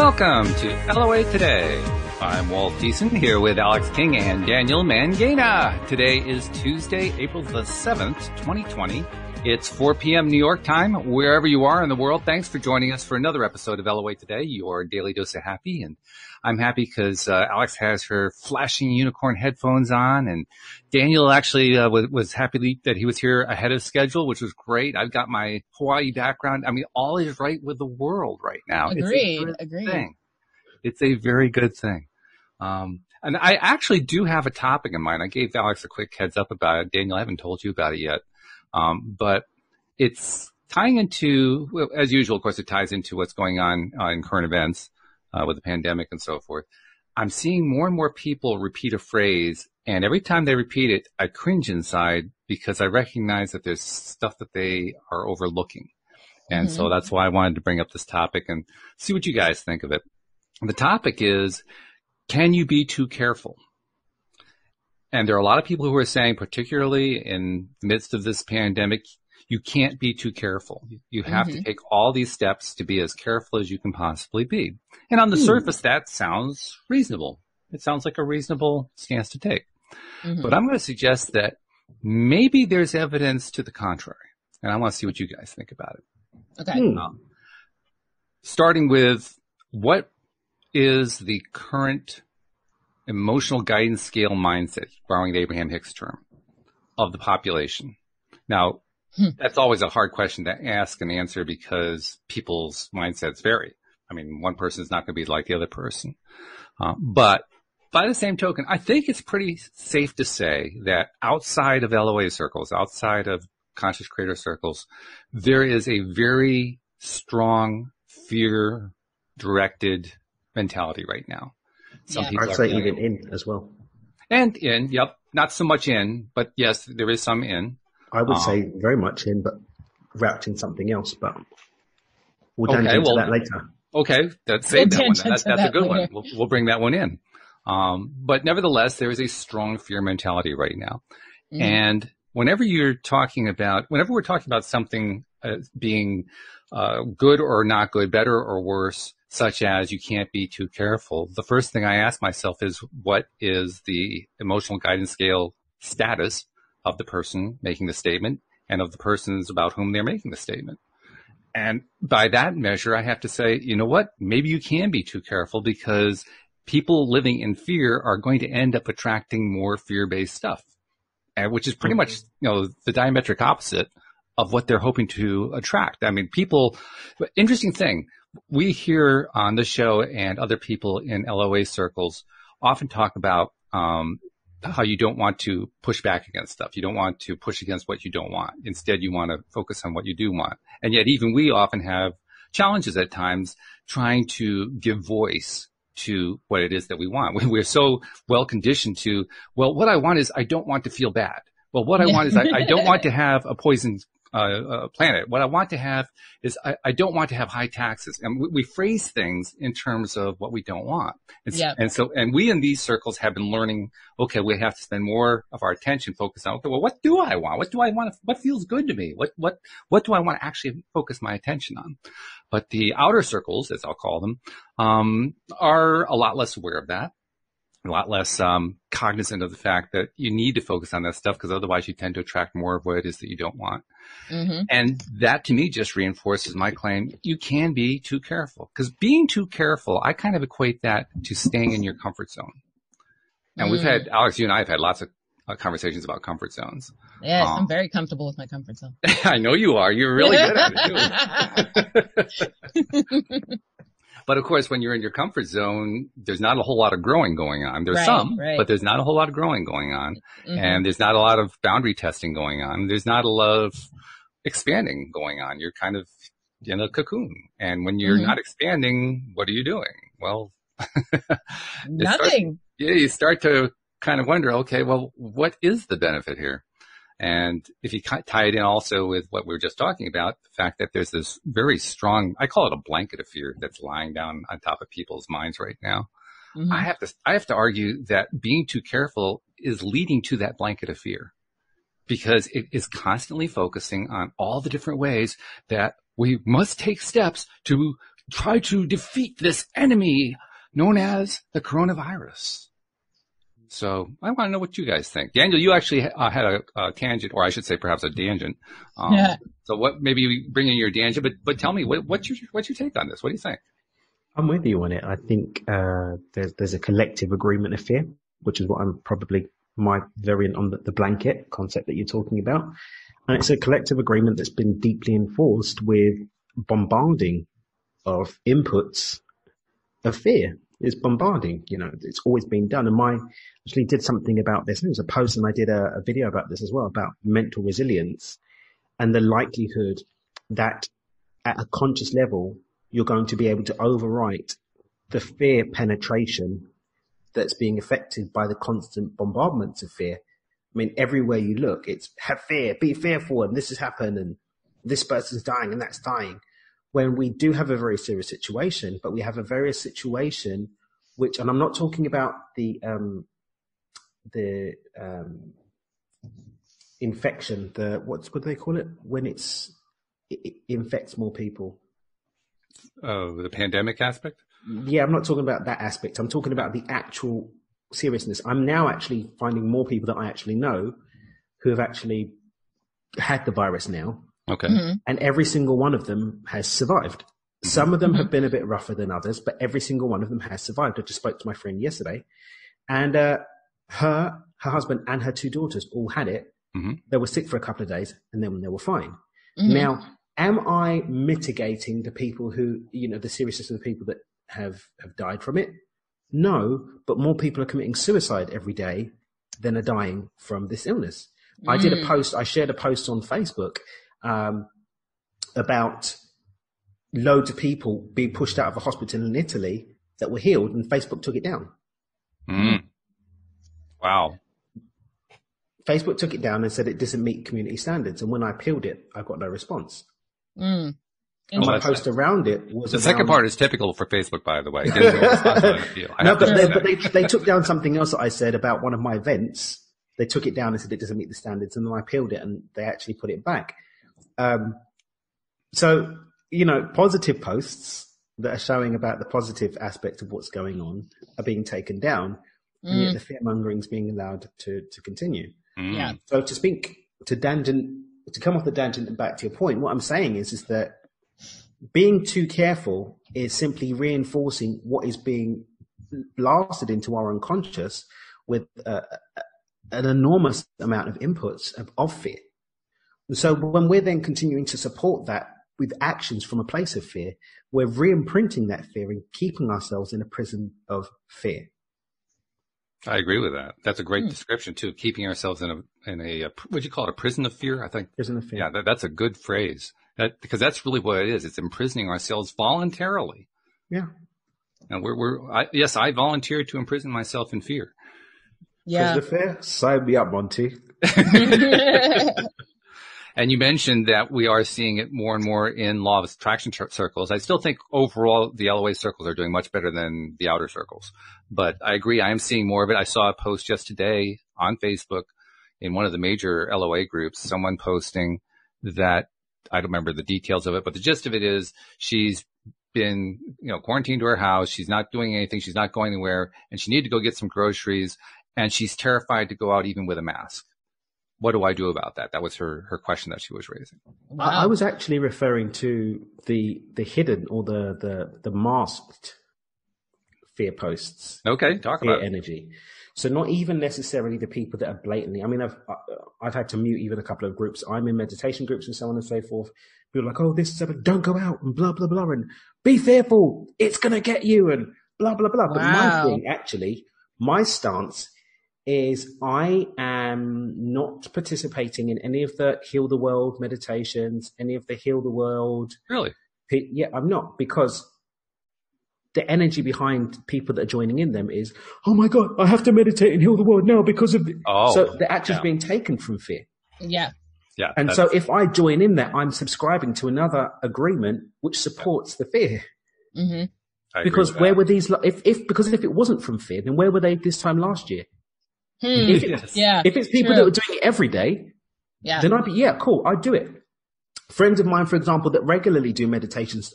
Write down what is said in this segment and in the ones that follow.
Welcome to LOA Today. I'm Walt here with Alex King and Daniel Mangena. Today is Tuesday, April the 7th, 2020. It's 4 p.m. New York time. Wherever you are in the world, thanks for joining us for another episode of LOA Today, your daily dose of happy. And I'm happy because Alex has her flashing unicorn headphones on, and Daniel actually was happy that he was here ahead of schedule, which was great. I've got my Hawaii background. I mean, all is right with the world right now. Agreed. It's a very good thing. And I actually do have a topic in mind. I gave Alex a quick heads up about it. Daniel, I haven't told you about it yet. But it's tying into, well, as usual, of course, it ties into what's going on in current events with the pandemic and so forth. I'm seeing more and more people repeat a phrase, and every time they repeat it, I cringe inside because I recognize that there's stuff that they are overlooking. And so that's why I wanted to bring up this topic and see what you guys think of it. The topic is, can you be too careful? And there are a lot of people who are saying, particularly in the midst of this pandemic, you can't be too careful. You have to take all these steps to be as careful as you can possibly be. And on the surface, that sounds reasonable. It sounds like a reasonable stance to take. But I'm going to suggest that maybe there's evidence to the contrary. And I want to see what you guys think about it. Okay. Starting with, what is the current emotional guidance scale mindset, borrowing the Abraham Hicks term, of the population? Now, that's always a hard question to ask and answer because people's mindsets vary. I mean, one person is not going to be like the other person. But by the same token, I think it's pretty safe to say that outside of LOA circles, outside of conscious creator circles, there is a very strong fear-directed mentality right now. Some people I'd say even in as well. And in, yep. Not so much in, but yes, there is some in. I would say very much in, but wrapped in something else. But we'll dive into that later. Okay, save that one. That's a good one. We'll bring that one in. But nevertheless, there is a strong fear mentality right now. And whenever we're talking about something being good or not good, better or worse, such as you can't be too careful, the first thing I ask myself is, what is the emotional guidance scale status of the person making the statement and of the persons about whom they're making the statement? And by that measure, I have to say, you know what? Maybe you can be too careful because people living in fear are going to end up attracting more fear-based stuff, which is pretty much, the diametric opposite of what they're hoping to attract. I mean, interesting thing, we here on the show and other people in LOA circles often talk about how you don't want to push back against stuff. You don't want to push against what you don't want. Instead, you want to focus on what you do want. And yet even we often have challenges at times trying to give voice to what it is that we want. We're so well conditioned to, well, what I want is I don't want to feel bad. Well, what I want is I don't want to have a poisoned planet. What I want to have is I don't want to have high taxes. And we phrase things in terms of what we don't want. And we in these circles have been learning, okay, we have to spend more of our attention focused on, okay, well, what do I want? What do I want? What feels good to me? What do I want to actually focus my attention on? But the outer circles, as I'll call them, are a lot less aware of that. A lot less cognizant of the fact that you need to focus on that stuff because otherwise you tend to attract more of what it is that you don't want. And that to me just reinforces my claim, you can be too careful. Because being too careful, I kind of equate that to staying in your comfort zone. And we've had, Alex, you and I have had lots of conversations about comfort zones. Yes, I'm very comfortable with my comfort zone. I know you are. You're really good at it too. But of course, when you're in your comfort zone, there's not a whole lot of growing going on. There's but there's not a whole lot of growing going on. And there's not a lot of boundary testing going on. There's not a lot of expanding going on. You're kind of in a cocoon. And when you're not expanding, what are you doing? Well, nothing. You start to kind of wonder, okay, well, what is the benefit here? And if you tie it in also with what we were just talking about, the fact that there's this very strong, I call it a blanket of fear that's lying down on top of people's minds right now. I have to argue that being too careful is leading to that blanket of fear because it is constantly focusing on all the different ways that we must take steps to try to defeat this enemy known as the coronavirus. So I want to know what you guys think. Daniel, you actually had a tangent, or I should say perhaps a tangent. So what, maybe you bring in your tangent, but tell me, what's your take on this? What do you think? I'm with you on it. I think there's a collective agreement of fear, which is what I'm probably my variant on the blanket concept that you're talking about. And it's a collective agreement that's been deeply enforced with bombarding of inputs of fear. It's bombarding, it's always been done. And I actually did something about this. It was a post, and I did a video about this as well, about mental resilience and the likelihood that at a conscious level, you're going to be able to overwrite the fear penetration that's being affected by the constant bombardments of fear. I mean, everywhere you look, it's have fear, be fearful, and this has happened, and this person's dying, and that's dying. When we do have a very serious situation, but we have a very situation which, and I'm not talking about the infection, what do they call it when it infects more people? Oh, the pandemic aspect? Yeah, I'm not talking about that aspect. I'm talking about the actual seriousness. I'm now actually finding more people that I actually know who have actually had the virus now. Okay. Mm-hmm. And every single one of them has survived. Some of them have been a bit rougher than others, but every single one of them has survived. I just spoke to my friend yesterday, and her husband and her 2 daughters all had it. Mm-hmm. They were sick for a couple of days, and then they were fine. Mm-hmm. Now, am I mitigating the people who, the seriousness of the people that have died from it? No, but more people are committing suicide every day than are dying from this illness. I shared a post on Facebook about loads of people being pushed out of a hospital in Italy that were healed, and Facebook took it down. Wow. Facebook took it down and said it doesn't meet community standards. And when I appealed it, I got no response. And my post around it was the second part is typical for Facebook, by the way. No, but they took down something else that I said about one of my events. They took it down and said it doesn't meet the standards, and then I appealed it, and they actually put it back. So, positive posts that are showing about the positive aspect of what's going on are being taken down, and yet the fear-mongering is being allowed to continue. Yeah. So to come off the tangent and back to your point, what I'm saying is that being too careful is simply reinforcing what is being blasted into our unconscious with an enormous amount of inputs of fear. And so when we're then continuing to support that with actions from a place of fear, we're re-imprinting that fear and keeping ourselves in a prison of fear. I agree with that. That's a great description too. Keeping ourselves in a what do you call it? A prison of fear, I think. Prison of fear. Yeah, that's a good phrase. Because that's really what it is. It's imprisoning ourselves voluntarily. Yeah. And yes, I volunteered to imprison myself in fear. Yeah. Prison of fear? Sign me up, Monty. And you mentioned that we are seeing it more and more in law of attraction circles. I still think overall the LOA circles are doing much better than the outer circles. But I agree, I am seeing more of it. I saw a post just today on Facebook in one of the major LOA groups, someone posting that, I don't remember the details of it, but the gist of it is she's been, quarantined to her house. She's not doing anything. She's not going anywhere, and she needed to go get some groceries, and she's terrified to go out even with a mask. What do I do about that? That was her question that she was raising. Wow. I was actually referring to the hidden or the masked fear posts. Okay, talk about it. Energy. So not even necessarily the people that are blatantly. I mean, I've had to mute even a couple of groups. I'm in meditation groups and so on and so forth. People are like, oh, this is don't go out and blah blah blah and be fearful. It's gonna get you and blah blah blah. Wow. But my stance is I am not participating in any of the Heal the World meditations, any of the Heal the World. Really? Yeah, I'm not, because the energy behind people that are joining in them is, oh my God, I have to meditate and heal the world now because of so the action's being taken from fear. Yeah. Yeah. And so if I join in that, I'm subscribing to another agreement which supports the fear. Mm-hmm. Because where were these, if it wasn't from fear, then where were they this time last year? If it's people that were doing it every day, then I'd be, cool, I'd do it. Friends of mine, for example, that regularly do meditations,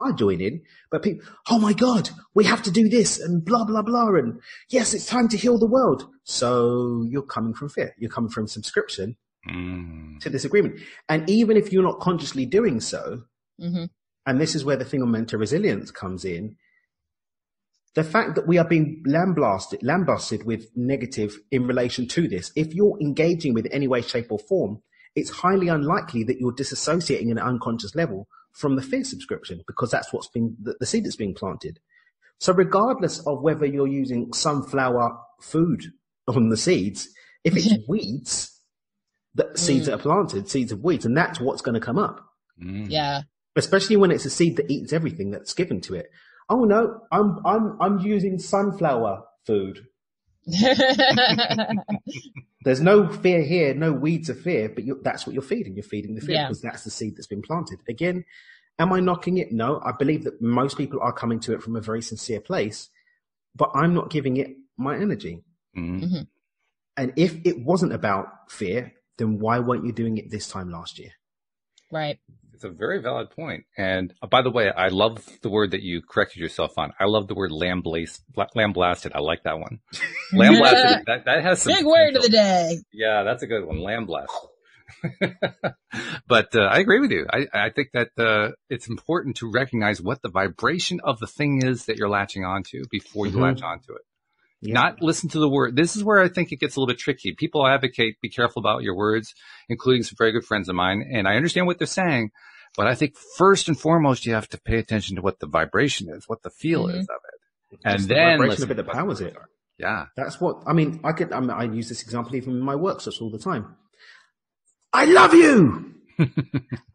I join in, but people, oh my God, we have to do this and blah, blah, blah. And yes, it's time to heal the world. So you're coming from fear. You're coming from subscription to this agreement. And even if you're not consciously doing so, and this is where the thing on mental resilience comes in, the fact that we are being lambasted with negative in relation to this, if you're engaging with any way, shape or form, it's highly unlikely that you're disassociating at an unconscious level from the fear subscription, because that's what's been the seed that's being planted. So regardless of whether you're using sunflower food on the seeds, if it's weeds, the seeds that are planted, seeds of weeds, and that's what's going to come up. Yeah. Especially when it's a seed that eats everything that's given to it. Oh no, I'm using sunflower food. There's no fear here, no weeds of fear, but that's what you're feeding. You're feeding the fear because that's the seed that's been planted. Again, am I knocking it? No, I believe that most people are coming to it from a very sincere place, but I'm not giving it my energy. And if it wasn't about fear, then why weren't you doing it this time last year? Right. It's a very valid point. And by the way, I love the word that you corrected yourself on. I love the word lambasted. I like that one. Lambasted. that has some big word of the day. Yeah, that's a good one. Lambasted. But I agree with you. I think that it's important to recognize what the vibration of the thing is that you're latching onto before you latch onto it. Yeah. Not listen to the word. This is where I think it gets a little bit tricky. People advocate, be careful about your words, including some very good friends of mine. And I understand what they're saying, but I think first and foremost, you have to pay attention to what the vibration is, what the feel is of it. And then the vibration of it that powers it. Yeah. That's what, I mean, I use this example even in my workshops all the time. I love you.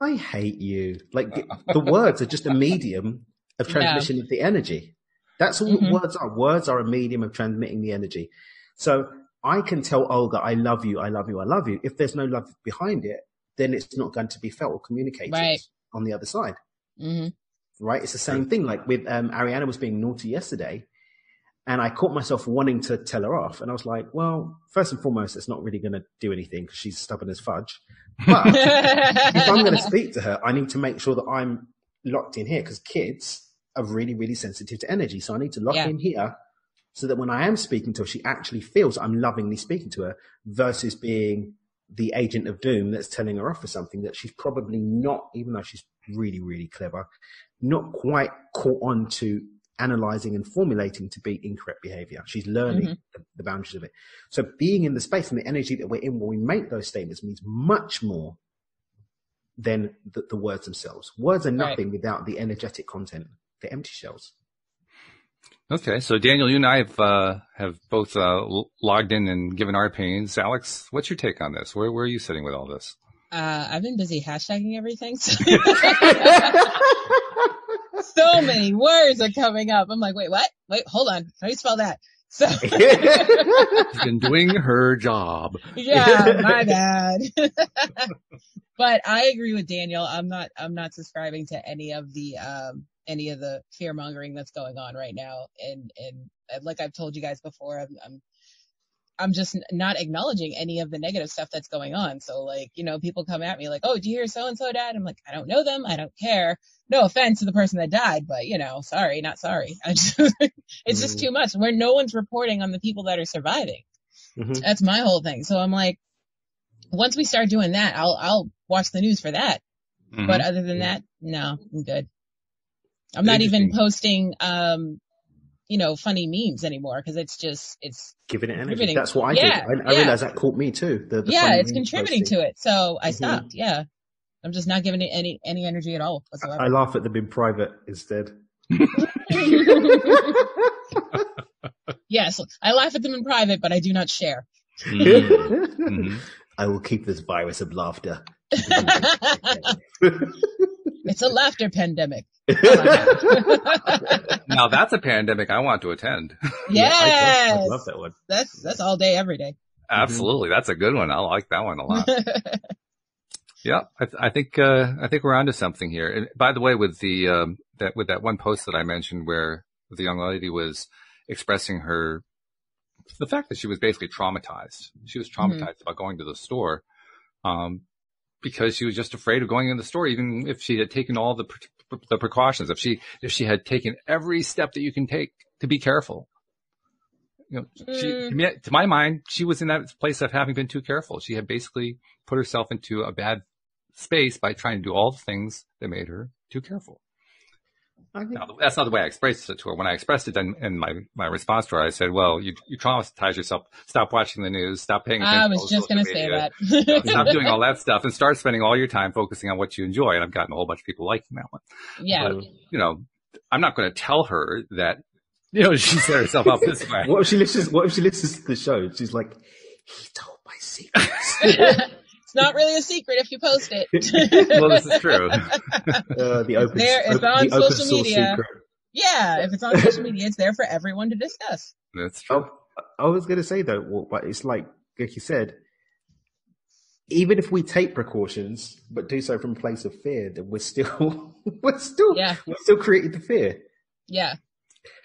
I hate you. Like the words are just a medium of transmission of the energy. That's all words are. Words are a medium of transmitting the energy. So I can tell Olga, I love you, I love you, I love you. If there's no love behind it, then it's not going to be felt or communicated on the other side. Right? It's the same thing. Like with Ariana was being naughty yesterday, and I caught myself wanting to tell her off. And I was like, well, first and foremost, it's not really going to do anything because she's stubborn as fudge. But if I'm going to speak to her, I need to make sure that I'm locked in here, because kids are really, really sensitive to energy. So I need to lock in here so that when I am speaking to her, she actually feels I'm lovingly speaking to her, versus being the agent of doom that's telling her off for something that she's probably not, even though she's really, really clever, not quite caught on to analyzing and formulating to be incorrect behavior. She's learning the boundaries of it. So being in the space and the energy that we're in when we make those statements means much more than the words themselves. Words are nothing without the energetic content. They're empty shells. Okay, so Daniel, you and I have both logged in and given our opinions. Alex, what's your take on this? Where are you sitting with all this? I've been busy hashtagging everything. So, so many words are coming up. I'm like, wait, what? Wait, hold on. How do you spell that? So she's been doing her job. Yeah, my bad. But I agree with Daniel. I'm not subscribing to any of the fear mongering that's going on right now. And like I've told you guys before, I'm just not acknowledging any of the negative stuff that's going on. So like, people come at me like, oh, do you hear so-and-so died? I'm like, I don't know them. I don't care. No offense to the person that died, but sorry, not sorry. It's just too much where no one's reporting on the people that are surviving. That's my whole thing. So I'm like, once we start doing that, I'll watch the news for that. But other than that, no, I'm good. I'm not even posting, funny memes anymore, because it's giving it energy. That's what I did. I realized that caught me too. It's contributing to it. So I stopped. Yeah. I'm just not giving it any energy at all whatsoever. I laugh at them in private instead. Yes. I laugh at them in private, but I do not share. I will keep this virus of laughter. It's a laughter pandemic. Now that's a pandemic I want to attend. Yes. I love that one. That's all day, every day. Absolutely. That's a good one. I like that one a lot. Yeah. I think we're onto something here. And by the way, with that one post that I mentioned where the young lady was expressing the fact that she was basically traumatized. She was traumatized about going to the store, because she was just afraid of going in the store, even if she had taken all the the precautions. If she had taken every step that you can take to be careful, to my mind, she was in that place of having been too careful. She had basically put herself into a bad space by trying to do all the things that made her too careful. Now, that's not the way I expressed it to her. When I expressed it in my response to her, I said, well, you traumatize yourself. Stop watching the news. Stop paying attention. I was just going to say that. Stop doing all that stuff and start spending all your time focusing on what you enjoy. And I've gotten a whole bunch of people liking that one. Yeah. But, I'm not going to tell her that, she set herself up this way. What if she listens to the show? She's like, he told my secrets. It's not really a secret if you post it. Well, this is true. It's on social media. Secret. Yeah, if it's on social media, it's there for everyone to discuss. That's true. I was going to say though, but it's like you said, even if we take precautions, but do so from a place of fear, then we're still creating the fear. Yeah.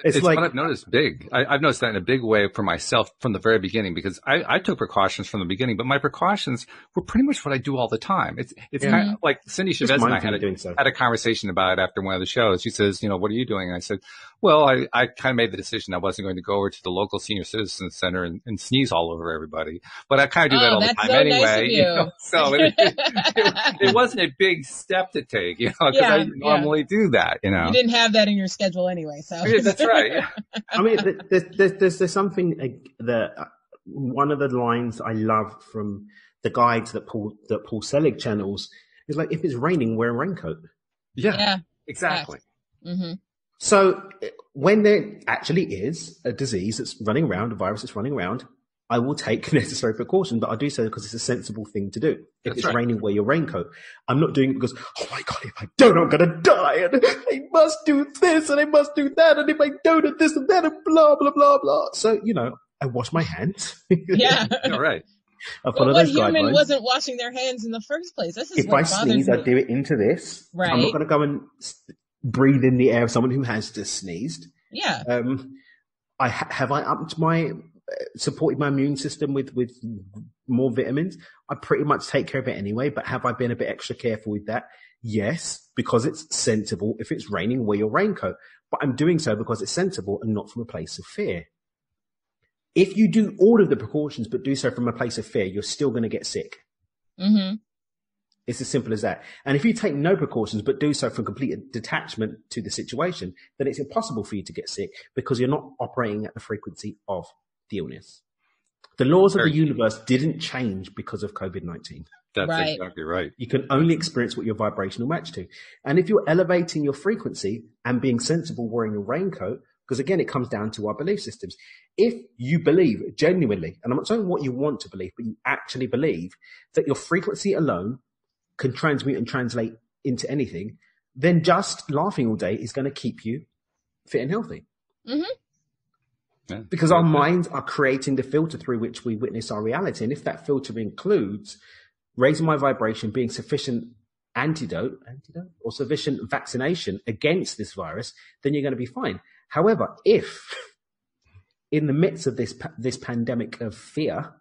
It's like what I've noticed I've noticed that in a big way for myself from the very beginning, because I took precautions from the beginning, but my precautions were pretty much what I do all the time. It's kind of like Cindy Chavez and I had a conversation about it after one of the shows. She says, what are you doing? And I said, well, I kind of made the decision I wasn't going to go over to the local senior citizens center and sneeze all over everybody, but I kind of do that all the time anyway. Nice so it wasn't a big step to take, because I normally do that. You didn't have that in your schedule anyway, so. That's right. I mean, there's something that one of the lines I love from the guides that Paul Selig channels is like, if it's raining, wear a raincoat. Yeah, exactly. Mm-hmm. So when there actually is a disease that's running around, a virus that's running around, I will take necessary precaution, but I do so because it's a sensible thing to do. If it's raining, wear your raincoat. I'm not doing it because, oh my God, if I don't, I'm going to die. And I must do this and I must do that. And if I don't do this and that and blah, blah, blah, blah. So, I wash my hands. Yeah. All right. What human wasn't washing their hands in the first place? This is if I sneeze, I do it into this. Right. I'm not going to go and breathe in the air of someone who has just sneezed. Yeah. Have I upped my supported my immune system with more vitamins? I pretty much take care of it anyway, but have I been a bit extra careful with that? Yes, because it's sensible. If it's raining, wear your raincoat. But I'm doing so because it's sensible and not from a place of fear. If you do all of the precautions but do so from a place of fear, you're still going to get sick. Mm-hmm. It's as simple as that. And if you take no precautions but do so from complete detachment to the situation, then it's impossible for you to get sick because you're not operating at the frequency of the illness. The laws of the universe didn't change because of COVID-19. That's exactly right. You can only experience what your vibrational match to. And if you're elevating your frequency and being sensible wearing a raincoat, because again, it comes down to our belief systems. If you believe genuinely, and I'm not saying what you want to believe, but you actually believe that your frequency alone can transmute and translate into anything, then just laughing all day is going to keep you fit and healthy. Mm-hmm. Yeah. Because our minds are creating the filter through which we witness our reality. And if that filter includes raising my vibration, being sufficient antidote or sufficient vaccination against this virus, then you're going to be fine. However, if in the midst of this pandemic of fear,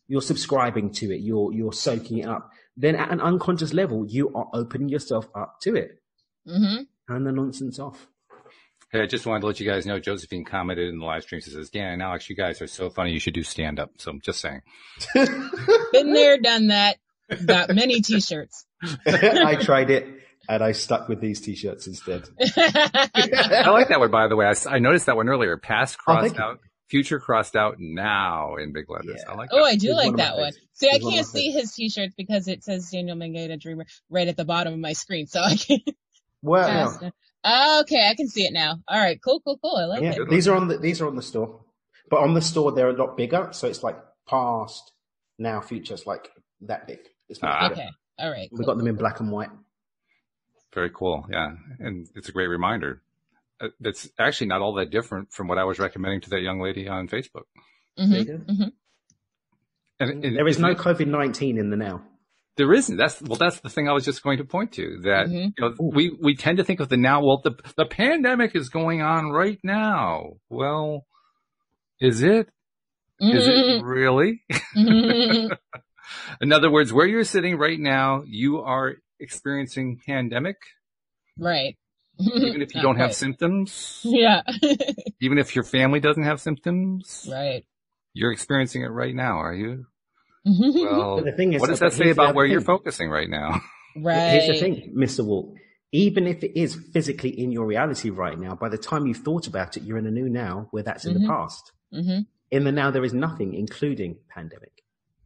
you're subscribing to it, you're soaking it up, then at an unconscious level, you are opening yourself up to it. Mm-hmm. And the nonsense off. Hey, I just wanted to let you guys know, Josephine commented in the live stream, she says, Dan and Alex, you guys are so funny, you should do stand-up. So I'm just saying. Been there, done that. Got many T-shirts. I tried it, and I stuck with these T-shirts instead. I like that one, by the way. I noticed that one earlier. Past crossed out, future crossed out, now in big letters. Yeah. I like that. Oh, I do like that one. See, I can't see his T-shirts because it says Daniel Mangata Dreamer right at the bottom of my screen, so I can't. Wow. Okay, I can see it now. All right, cool. I like it. These are on the store, but on the store they're a lot bigger, so it's like past, now, future. It's like that big. It's okay, all right. We've got them in black and white. Very cool, yeah, and it's a great reminder. That's actually not all that different from what I was recommending to that young lady on Facebook. Mm-hmm. Mm-hmm. And there is no COVID-19 in the now. There isn't. That's the thing I was just going to point to, that we tend to think of the now. Well, the pandemic is going on right now. Well, is it? Mm-hmm. Is it really? Mm-hmm. In other words, where you're sitting right now, you are experiencing pandemic. Right. Even if you don't have symptoms. Yeah. Even if your family doesn't have symptoms. Right. You're experiencing it right now, are you? Well, but the thing is, what does that say about where you're focusing right now? Right. Here's the thing, Mr. Walt. Even if it is physically in your reality right now, by the time you've thought about it, you're in a new now where that's in the past. In the now, there is nothing, including pandemic.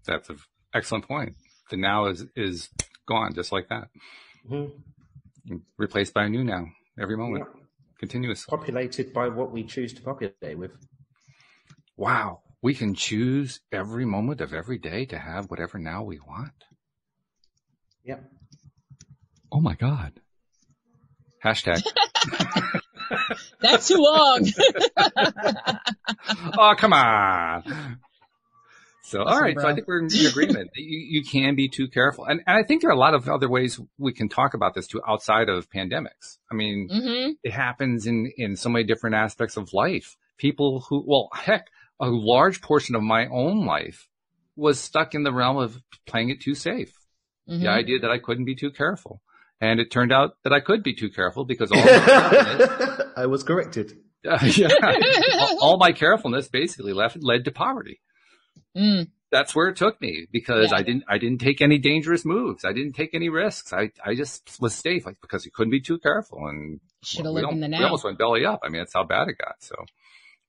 That's an excellent point. The now is gone just like that. Replaced by a new now every moment, continuously. Populated by what we choose to populate with. Wow. We can choose every moment of every day to have whatever now we want. Yep. Oh my God. Hashtag. That's too long. Oh, come on. So, all right. So I think we're in agreement. You can be too careful. And I think there are a lot of other ways we can talk about this too outside of pandemics. I mean, it happens in so many different aspects of life. People who, well, heck, a large portion of my own life was stuck in the realm of playing it too safe. The idea that I couldn't be too careful. And it turned out that I could be too careful because all my carefulness, I was corrected. All my carefulness basically led to poverty. That's where it took me because I didn't take any dangerous moves. I didn't take any risks. I just was safe because you couldn't be too careful. And should have lived in the now. We almost went belly up. I mean, that's how bad it got. So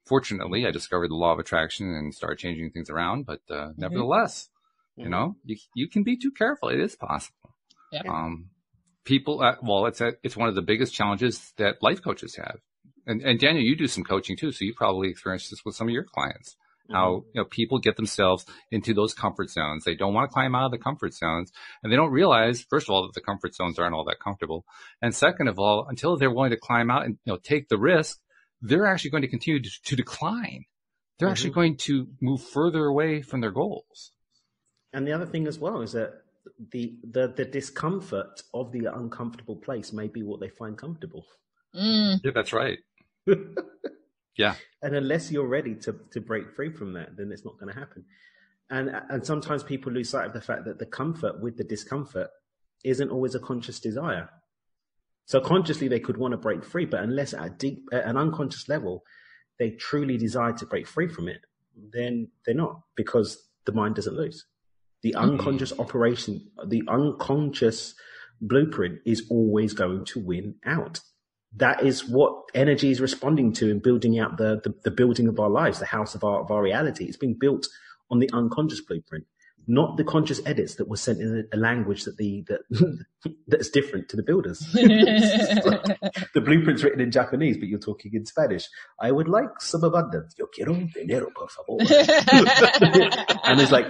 fortunately, I discovered the law of attraction and started changing things around. But nevertheless, you know, you can be too careful. It is possible. Yep. People, it's one of the biggest challenges that life coaches have. And Daniel, you do some coaching too, so you probably experienced this with some of your clients. How, you know, people get themselves into those comfort zones. They don't want to climb out of the comfort zones, and they don't realize, first of all, that the comfort zones aren't all that comfortable. And second of all, until they're willing to climb out and, you know, take the risk, they're actually going to continue to decline. They're actually going to move further away from their goals. And the other thing as well is that the discomfort of the uncomfortable place may be what they find comfortable. Yeah, that's right. Yeah. And unless you're ready to break free from that, then it's not going to happen. And sometimes people lose sight of the fact that the comfort with the discomfort isn't always a conscious desire. So consciously they could want to break free, but unless at an unconscious level, they truly desire to break free from it, then they're not, because the mind doesn't lose. The unconscious operation, the unconscious blueprint is always going to win out. That is what energy is responding to in building out the building of our lives, the house of our reality. It's been built on the unconscious blueprint, not the conscious edits that were sent in a language that's different to the builders. The blueprint's written in Japanese, but you're talking in Spanish. I would like some abundance. Yo quiero dinero, por favor. And it's like,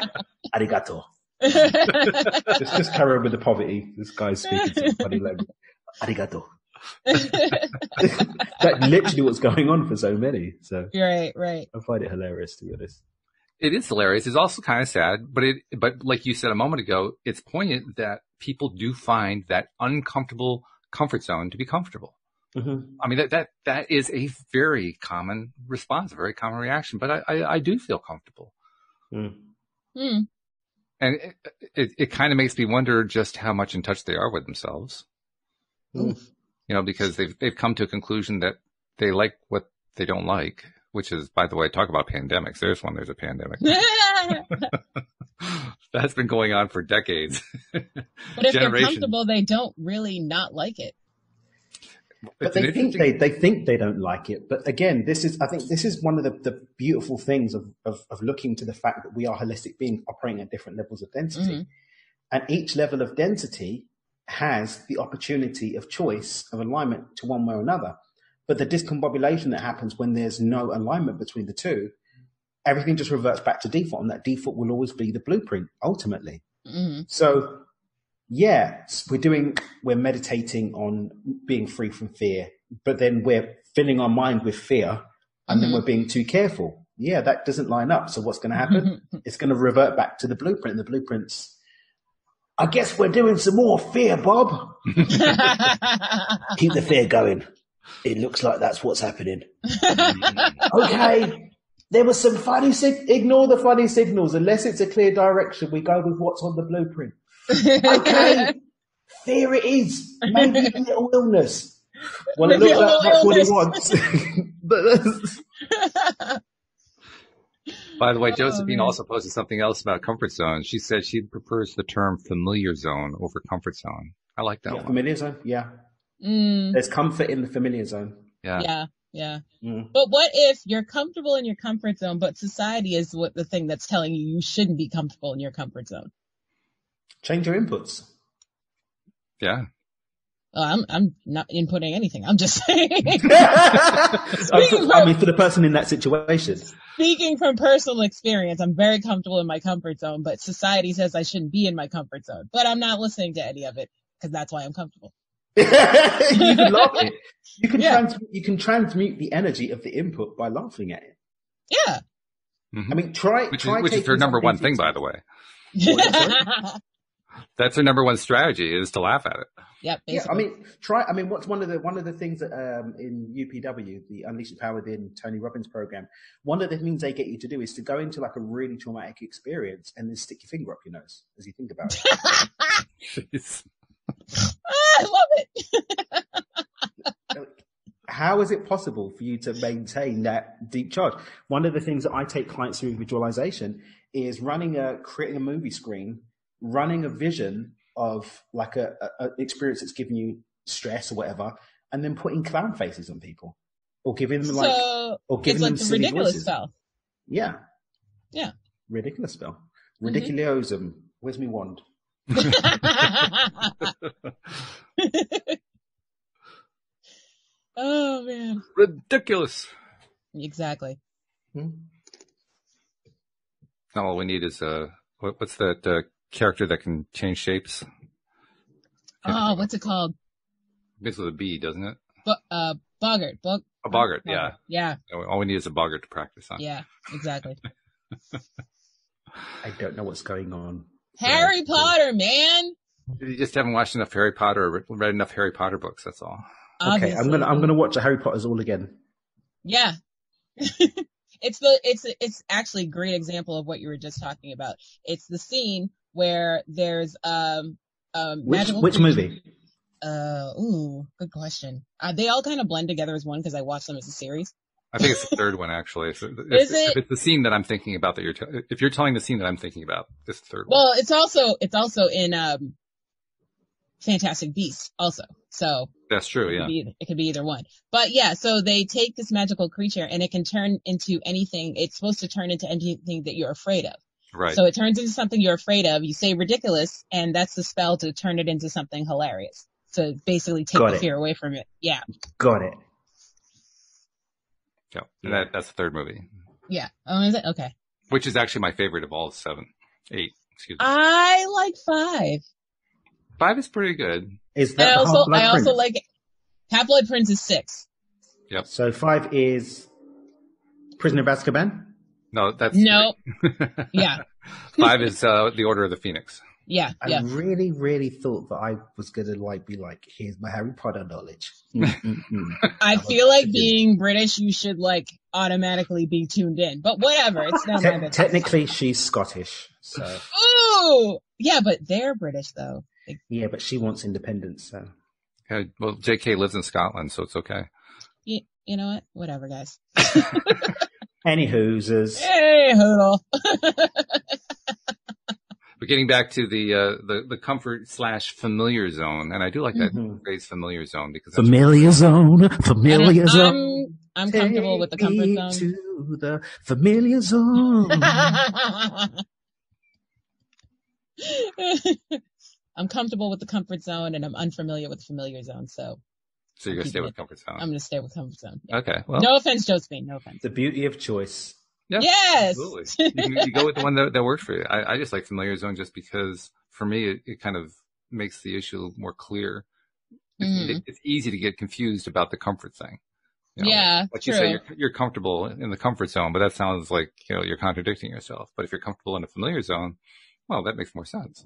arigato. Just carry on with the poverty. This guy's speaking some funny language. Arigato. That's literally what's going on for so many. So right. I find it hilarious, to be honest. It is hilarious. It's also kind of sad, but like you said a moment ago, it's poignant that people do find that uncomfortable comfort zone to be comfortable. I mean, that is a very common response, a very common reaction, but I do feel comfortable. And it kind of makes me wonder just how much in touch they are with themselves. You know, because they've come to a conclusion that they like what they don't like, which is, by the way, talk about pandemics. There's a pandemic. That's been going on for decades. But if they're comfortable, they don't really not like it. But they think they don't like it. But again, I think this is one of the beautiful things of looking to the fact that we are holistic beings operating at different levels of density. And each level of density has the opportunity of choice, of alignment to one way or another. But the discombobulation that happens when there's no alignment between the two, everything just reverts back to default, and that default will always be the blueprint, ultimately. So, we're meditating on being free from fear, but then we're filling our mind with fear, and then we're being too careful. Yeah, that doesn't line up. So what's going to happen? It's going to revert back to the blueprint, and the blueprint's, I guess we're doing some more fear, Bob. Keep the fear going. It looks like that's what's happening. Okay. There was some funny ignore the funny signals. Unless it's a clear direction, we go with what's on the blueprint. Okay. There it is. Maybe a little illness. Well, it looks like that's what he wants. By the way, Josephine also posted something else about comfort zone. She said she prefers the term familiar zone over comfort zone. I like that one. Familiar zone, yeah. There's comfort in the familiar zone. Yeah. But what if you're comfortable in your comfort zone, but society is the thing that's telling you shouldn't be comfortable in your comfort zone? Change your inputs. Yeah. I'm not inputting anything. I'm just saying. For the person in that situation. Speaking from personal experience, I'm very comfortable in my comfort zone, but society says I shouldn't be in my comfort zone. But I'm not listening to any of it because that's why I'm comfortable. You can laugh it. You can transmute the energy of the input by laughing at it. Yeah. I mean, which is her number one thing, by the way. That's her number one strategy is to laugh at it. Yep. Basically. Yeah, what's one of the things that in UPW, the Unleash the Power Within Tony Robbins program, one of the things they get you to do is to go into like a really traumatic experience and then stick your finger up your nose as you think about it. I love it. How is it possible for you to maintain that deep charge? One of the things that I take clients through visualization is creating a movie screen, running a vision of like a experience that's giving you stress or whatever, and then putting clown faces on people or giving them the ridiculous voices. spell. Yeah. Ridiculous spell. Ridiculosum. Where's me wand? Oh man, ridiculous. Exactly. All we need is what's that character that can change shapes? What's it called? Begins with a B, doesn't it? Boggart. A Boggart, yeah. Yeah. All we need is a Boggart to practice on. Yeah, exactly. I don't know what's going on. Harry Potter, man. You just haven't watched enough Harry Potter or read enough Harry Potter books, that's all. Okay, I'm gonna watch the Harry Potters all again. Yeah. It's actually a great example of what you were just talking about. It's the scene where there's which movie? Good question. They all kind of blend together as one because I watched them as a series. I think it's the third one actually. Is it? If it's the scene that I'm thinking about if you're telling the scene that I'm thinking about, it's the third one. Well, it's also in Fantastic Beasts also. So that's true, yeah. It could be either one. But yeah, so they take this magical creature and it can turn into anything. It's supposed to turn into anything that you're afraid of. Right. So it turns into something you're afraid of. You say ridiculous, and that's the spell to turn it into something hilarious. So basically take the fear away from it. Yeah. Got it. Yeah. And that's the third movie. Yeah. Oh, is it? Okay. Which is actually my favorite of all 8, excuse me. I like 5. 5 is pretty good. Is that I also like Half-Blood Prince is 6. Yep. So 5 is Prisoner of Azkaban? No, that's no. Yeah. 5 is The Order of the Phoenix. Yeah. I really, really thought that I was gonna be like, here's my Harry Potter knowledge. I feel like being British, you should automatically be tuned in, but whatever. It's not my business. Technically, she's Scottish, so. Ooh! Yeah, but they're British though. Yeah, but she wants independence, so. Yeah, well, JK lives in Scotland, so it's okay. You know what? Whatever, guys. Any hoosers. Hey, hoodle. But getting back to the comfort / familiar zone, and I do like that phrase familiar zone because familiar zone. I'm comfortable with the comfort zone. To the familiar zone. I'm comfortable with the comfort zone and I'm unfamiliar with the familiar zone, so you're gonna stay with comfort zone. I'm gonna stay with comfort zone. Yeah. Okay. Well, no offense, Josephine. No offense. The beauty of choice. Yeah, yes. Absolutely. You go with the one that works for you. I just like familiar zone just because for me it kind of makes the issue more clear. It's easy to get confused about the comfort thing. Yeah, like you say, you're comfortable in the comfort zone, but that sounds like you're contradicting yourself. But if you're comfortable in a familiar zone, well, that makes more sense.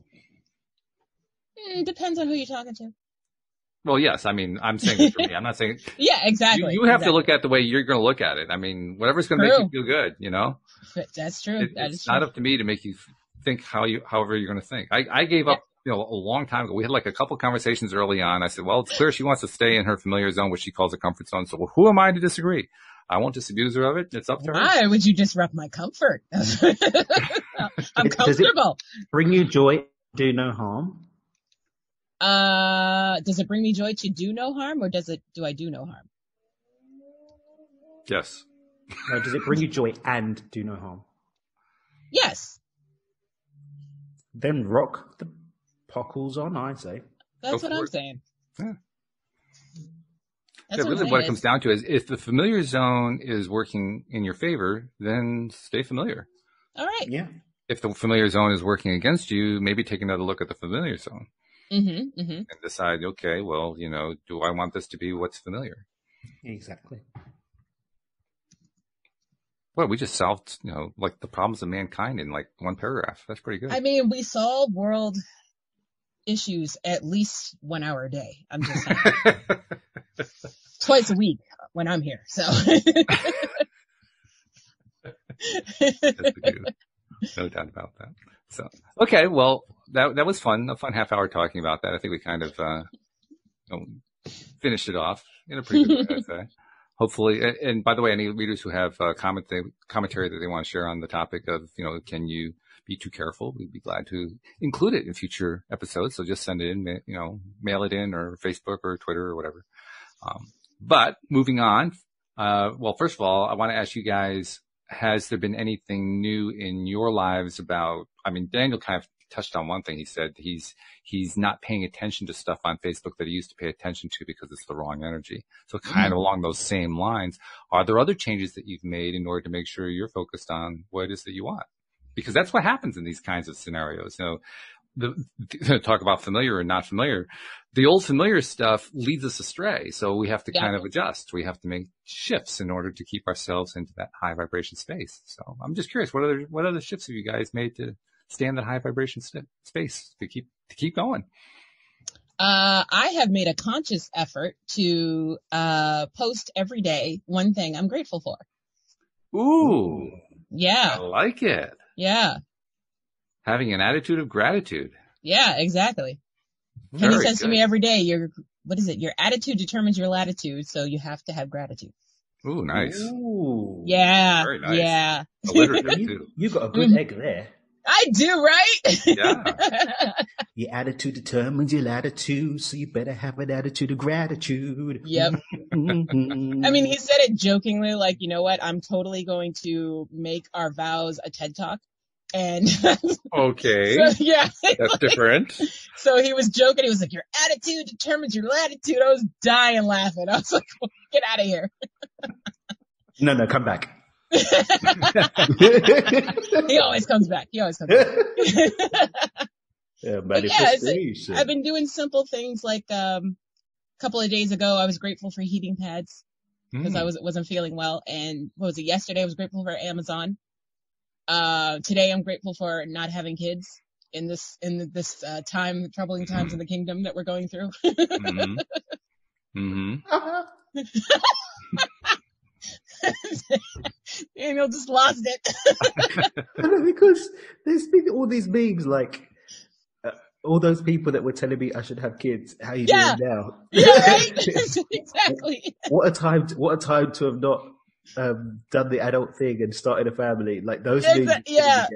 Depends on who you're talking to. Well, yes. I mean, I'm saying it for me. I'm not saying. Yeah, exactly. You have to look at the way you're going to look at it. I mean, whatever's going to make you feel good, That's true. It's not up to me to make you think however you're going to think. I gave up a long time ago. We had like a couple conversations early on. I said, well, it's clear she wants to stay in her familiar zone, which she calls a comfort zone. So who am I to disagree? I won't disabuse her of it. It's up to her. Why would you disrupt my comfort? I'm comfortable. Does it bring you joy, do no harm? Does it bring me joy to do no harm, or do I do no harm? Yes. No, does it bring you joy and do no harm? Yes. Then rock the pockles on, I say. That's what I'm saying. Yeah. That's really what it comes down to is if the familiar zone is working in your favor, then stay familiar. All right. Yeah. If the familiar zone is working against you, maybe take another look at the familiar zone. And decide, okay, well, do I want this to be what's familiar? Exactly. Well, we just solved, like the problems of mankind in like one paragraph. That's pretty good. I mean, we solve world issues at least 1 hour a day. I'm just saying. Twice a week when I'm here. So. No doubt about that. So, okay, well, that was fun. A fun half hour talking about that. I think we kind of, finished it off in a pretty good way, I'd say. Hopefully, and by the way, any readers who have commentary that they want to share on the topic of, can you be too careful? We'd be glad to include it in future episodes. So just send it in, mail it in, or Facebook or Twitter or whatever. But moving on, well, first of all, I want to ask you guys, has there been anything new in your lives Daniel kind of touched on one thing. He said he's not paying attention to stuff on Facebook that he used to pay attention to because it's the wrong energy. So kind of along those same lines, are there other changes that you've made in order to make sure you're focused on what it is that you want? Because that's what happens in these kinds of scenarios. Talk about familiar or not familiar. The old familiar stuff leads us astray. So we have to kind of adjust. We have to make shifts in order to keep ourselves into that high vibration space. So I'm just curious, what other shifts have you guys made to stay in that high vibration space to keep going? I have made a conscious effort to post every day one thing I'm grateful for. Ooh. Yeah. I like it. Yeah. Having an attitude of gratitude. Yeah, exactly. Very Kenny says good. to me every day, your attitude determines your latitude, so you have to have gratitude. Ooh, nice. Ooh. Yeah. Very nice. Yeah. Alliterative too. You got a good egg there. I do, right? Yeah. Your attitude determines your latitude, so you better have an attitude of gratitude. Yep. I mean, he said it jokingly, like, you know what? I'm totally going to make our vows a TED Talk. And okay. So, yeah. That's different. So he was joking. He was like, your attitude determines your latitude. I was dying laughing. I was like, well, get out of here. No, come back. He always comes back. Yeah, manifestation. I've been doing simple things like a couple of days ago I was grateful for heating pads because I wasn't feeling well, and what was it, yesterday I was grateful for Amazon. Today I'm grateful for not having kids in this troubling times in the kingdom that we're going through. Daniel just lost it. Because there's been all these memes like all those people that were telling me I should have kids. How you doing now? Yeah, right. Exactly. What a time to have not done the adult thing and started a family. Like those memes. Yeah.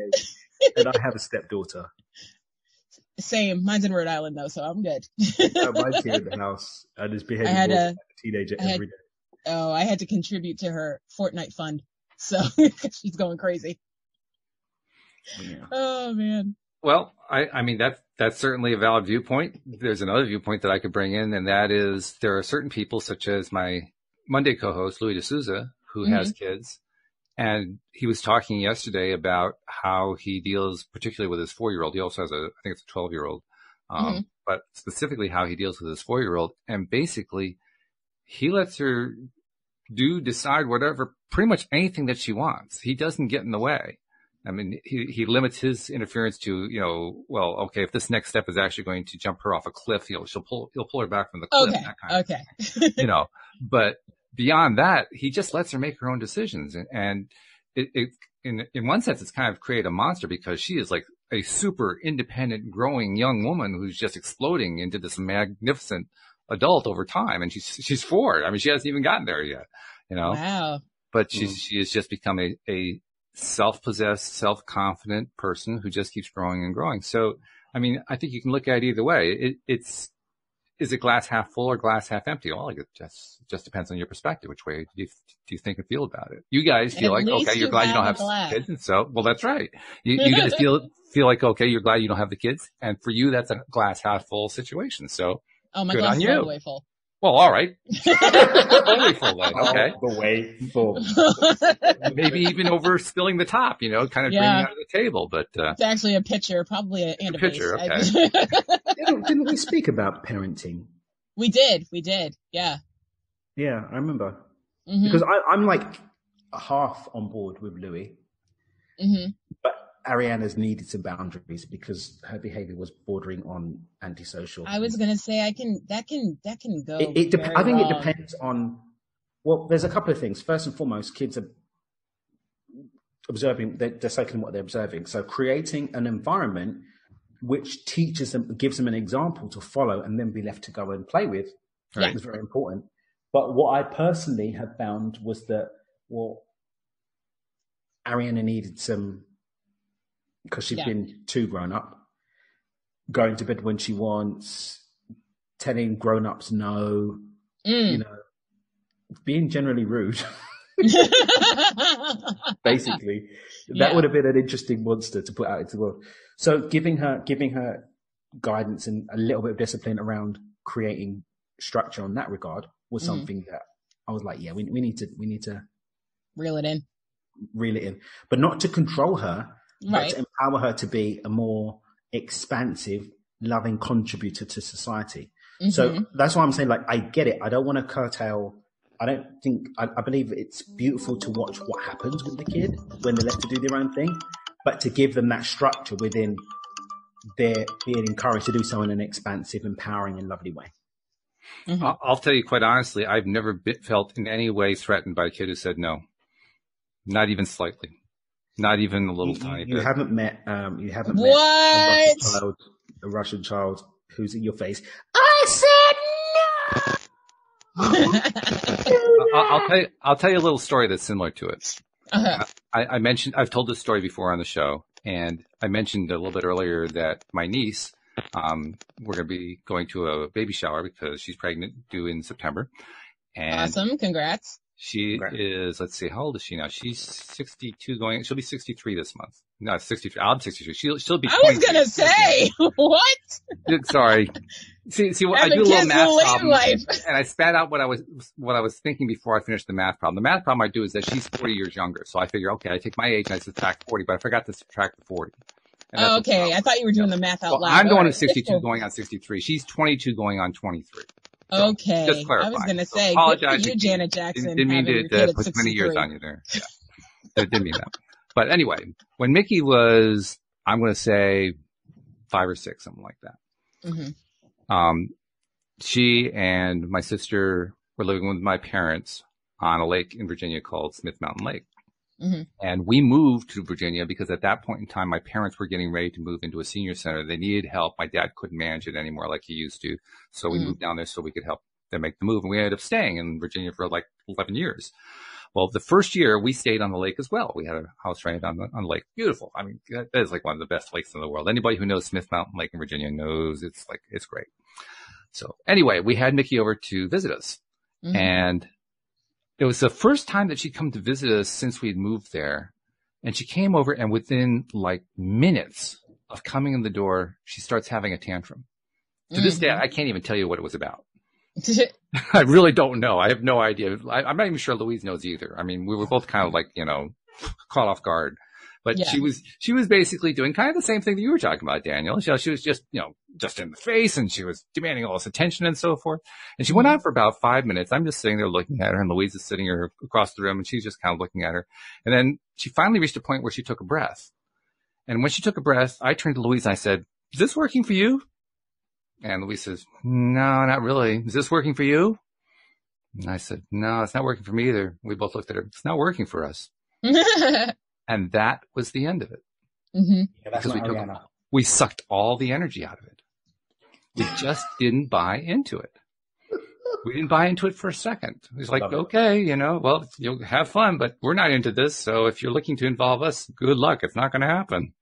And I have a stepdaughter. Same. Mine's in Rhode Island though, so I'm good. Mine's here in the house and is behaving like a teenager every day. Oh, I had to contribute to her Fortnite fund. So she's going crazy. Yeah. Oh man. Well, I mean, that's certainly a valid viewpoint. There's another viewpoint that I could bring in, and that is there are certain people such as my Monday co-host, Louis D'Souza, who has kids. And he was talking yesterday about how he deals particularly with his 4-year-old. He also has I think it's a 12-year-old. But specifically how he deals with his 4-year-old. And basically, he lets her decide whatever, pretty much anything that she wants. He doesn't get in the way. I mean, he limits his interference to, if this next step is actually going to jump her off a cliff, he'll pull her back from the cliff. Okay. That kind of thing. But beyond that, he just lets her make her own decisions. And it in one sense, it's kind of created a monster because she is like a super independent, growing young woman who's just exploding into this magnificent adult over time. And she's 4. I mean, she hasn't even gotten there yet, you know? Wow. But she has just become a self-possessed, self-confident person who just keeps growing and growing. So, I mean, I think you can look at it either way. Is it glass half full or glass half empty? Well, it just depends on your perspective. Which way do you think and feel about it? You guys feel like, okay, you're glad you don't have kids. And so, well, that's right. You guys feel like, okay, you're glad you don't have the kids. And for you, that's a glass half full situation. So, oh, my glass is all the way full. Well, all right. Totally full then. Okay. All the way full. Maybe even over spilling the top, kind of drinking out of the table. But it's actually a pitcher, probably and a pitcher. Okay. Didn't we speak about parenting? We did. Yeah. Yeah, I remember. Mm-hmm. Because I'm like half on board with Louis. Mm-hmm. But Ariana's needed some boundaries because her behavior was bordering on antisocial. I was going to say that can go. I think it depends on, well, there's a couple of things. First and foremost, kids are observing, they're cycling what they're observing. So creating an environment which teaches them, gives them an example to follow and then be left to go and play with. Right. Was very important. But what I personally have found was that, well, Ariana needed some, because she's been too grown up, going to bed when she wants, telling grown-ups no, being generally rude. Basically, that would have been an interesting monster to put out into the world. So giving her guidance and a little bit of discipline around creating structure on that regard was something that I was like, we need to reel it in, but not to control her. Right. But to empower her to be a more expansive, loving contributor to society. Mm-hmm. So that's why I'm saying, like, I get it. I don't want to curtail. I believe it's beautiful to watch what happens with the kid when they're left to do their own thing, but to give them that structure within their being encouraged to do so in an expansive, empowering and lovely way. Mm-hmm. I'll tell you quite honestly, I've never felt in any way threatened by a kid who said no. Not even slightly. Not even a little tiny bit. You haven't met what? A Russian child who's in your face. I said no. I'll tell you a little story that's similar to it. Uh-huh. I've told this story before on the show, and I mentioned a little bit earlier that my niece, we're going to be going to a baby shower because she's pregnant, due in September. And awesome. Congrats. She is, let's see, how old is she now? She's 62 she'll be 63 this month. No, 63. I'm 63. She'll be 20. I was going to say, what? Sorry. See, I do a little math problem, and I spat out what I was thinking before I finished the math problem. The math problem I do is that she's 40 years younger. So I figure, okay, I take my age and I subtract 40, but I forgot to subtract the 40. Oh, okay. I thought you were doing the math out loud. I'm going to 62 going on 63. She's 22 going on 23. So, okay. Just clarify. I was going to say, apologize good for you, Janet Jackson. Didn't mean to put many years on you there. Yeah. Didn't mean that. But anyway, when Mickey was, I'm going to say 5 or 6, something like that. Mm-hmm. She and my sister were living with my parents on a lake in Virginia called Smith Mountain Lake. Mm-hmm. And we moved to Virginia because at that point in time, my parents were getting ready to move into a senior center. They needed help. My dad couldn't manage it anymore like he used to. So we moved down there so we could help them make the move. And we ended up staying in Virginia for like 11 years. Well, the first year we stayed on the lake as well. We had a house right on the lake. Beautiful. I mean, that is like one of the best lakes in the world. Anybody who knows Smith Mountain Lake in Virginia knows it's great. So anyway, we had Mickey over to visit us. Mm-hmm. And it was the first time that she'd come to visit us since we'd moved there. And she came over, and within like minutes of coming in the door, she starts having a tantrum. To this day, I can't even tell you what it was about. I really don't know. I have no idea. I'm not even sure Louise knows either. I mean, we were both kind of like, caught off guard. But she was basically doing kind of the same thing that you were talking about, Daniel. She was just, just in the face, and she was demanding all this attention and so forth. And she went on for about 5 minutes. I'm just sitting there looking at her, and Louise is sitting here across the room, and she's just kind of looking at her. And then she finally reached a point where she took a breath. And when she took a breath, I turned to Louise and I said, "Is this working for you?" And Louise says, "No, not really. Is this working for you?" And I said, "No, it's not working for me either." We both looked at her. "It's not working for us." And that was the end of it. Mm-hmm. Yeah, that's Because not we sucked all the energy out of it. We just didn't buy into it. We didn't buy into it for a second. It was like, okay, well, you'll have fun, but we're not into this. So if you're looking to involve us, good luck. It's not going to happen.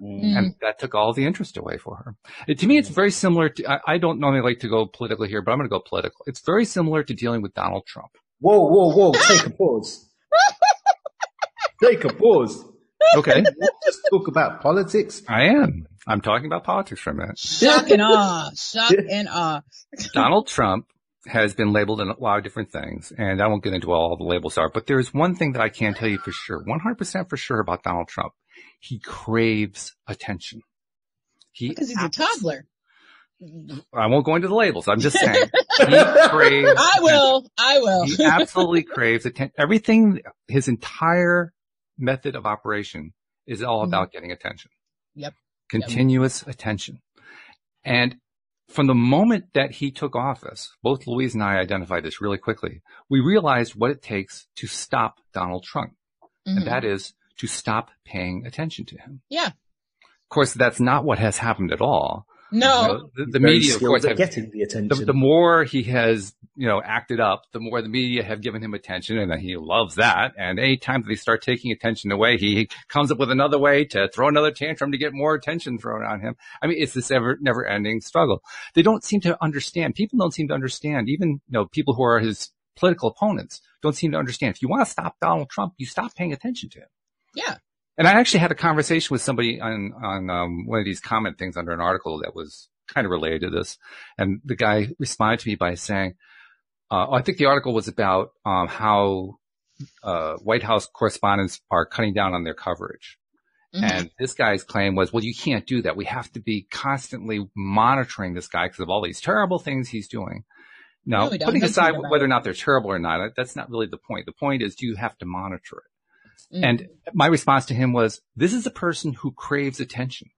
Mm. And that took all the interest away for her. To me, it's very similar to, I don't normally like to go political here, but I'm going to go political. It's very similar to dealing with Donald Trump. Whoa. Take a pause. Take a pause. Okay. Just talk about politics. I am. I'm talking about politics for a minute. Shock and awe. Shock and awe. Donald Trump has been labeled in a lot of different things, and I won't get into what all the labels are, but there's one thing that I can tell you for sure, 100% for sure about Donald Trump. He craves attention. Because he's a toddler. I won't go into the labels. I'm just saying. He craves I will. He absolutely craves attention. Everything, his entire method of operation is all about getting attention. Yep. Continuous attention. And from the moment that he took office, both Louise and I identified this really quickly. We realized what it takes to stop Donald Trump. Mm-hmm. And that is to stop paying attention to him. Yeah. Of course, that's not what has happened at all. No. The media, of course, have getting the attention. The more he has, acted up, the more the media have given him attention, and he loves that. And any time that they start taking attention away, he comes up with another way to throw another tantrum to get more attention thrown on him. I mean, it's this never-ending struggle. They don't seem to understand. People don't seem to understand. Even, people who are his political opponents don't seem to understand. If you want to stop Donald Trump, you stop paying attention to him. Yeah. And I actually had a conversation with somebody on one of these comment things under an article that was kind of related to this. And the guy responded to me by saying, I think the article was about how White House correspondents are cutting down on their coverage. Mm-hmm. And this guy's claim was, well, you can't do that. We have to be constantly monitoring this guy because of all these terrible things he's doing. Now, putting aside whether or not they're terrible or not, that's not really the point. The point is, do you have to monitor it? Mm. And my response to him was, this is a person who craves attention.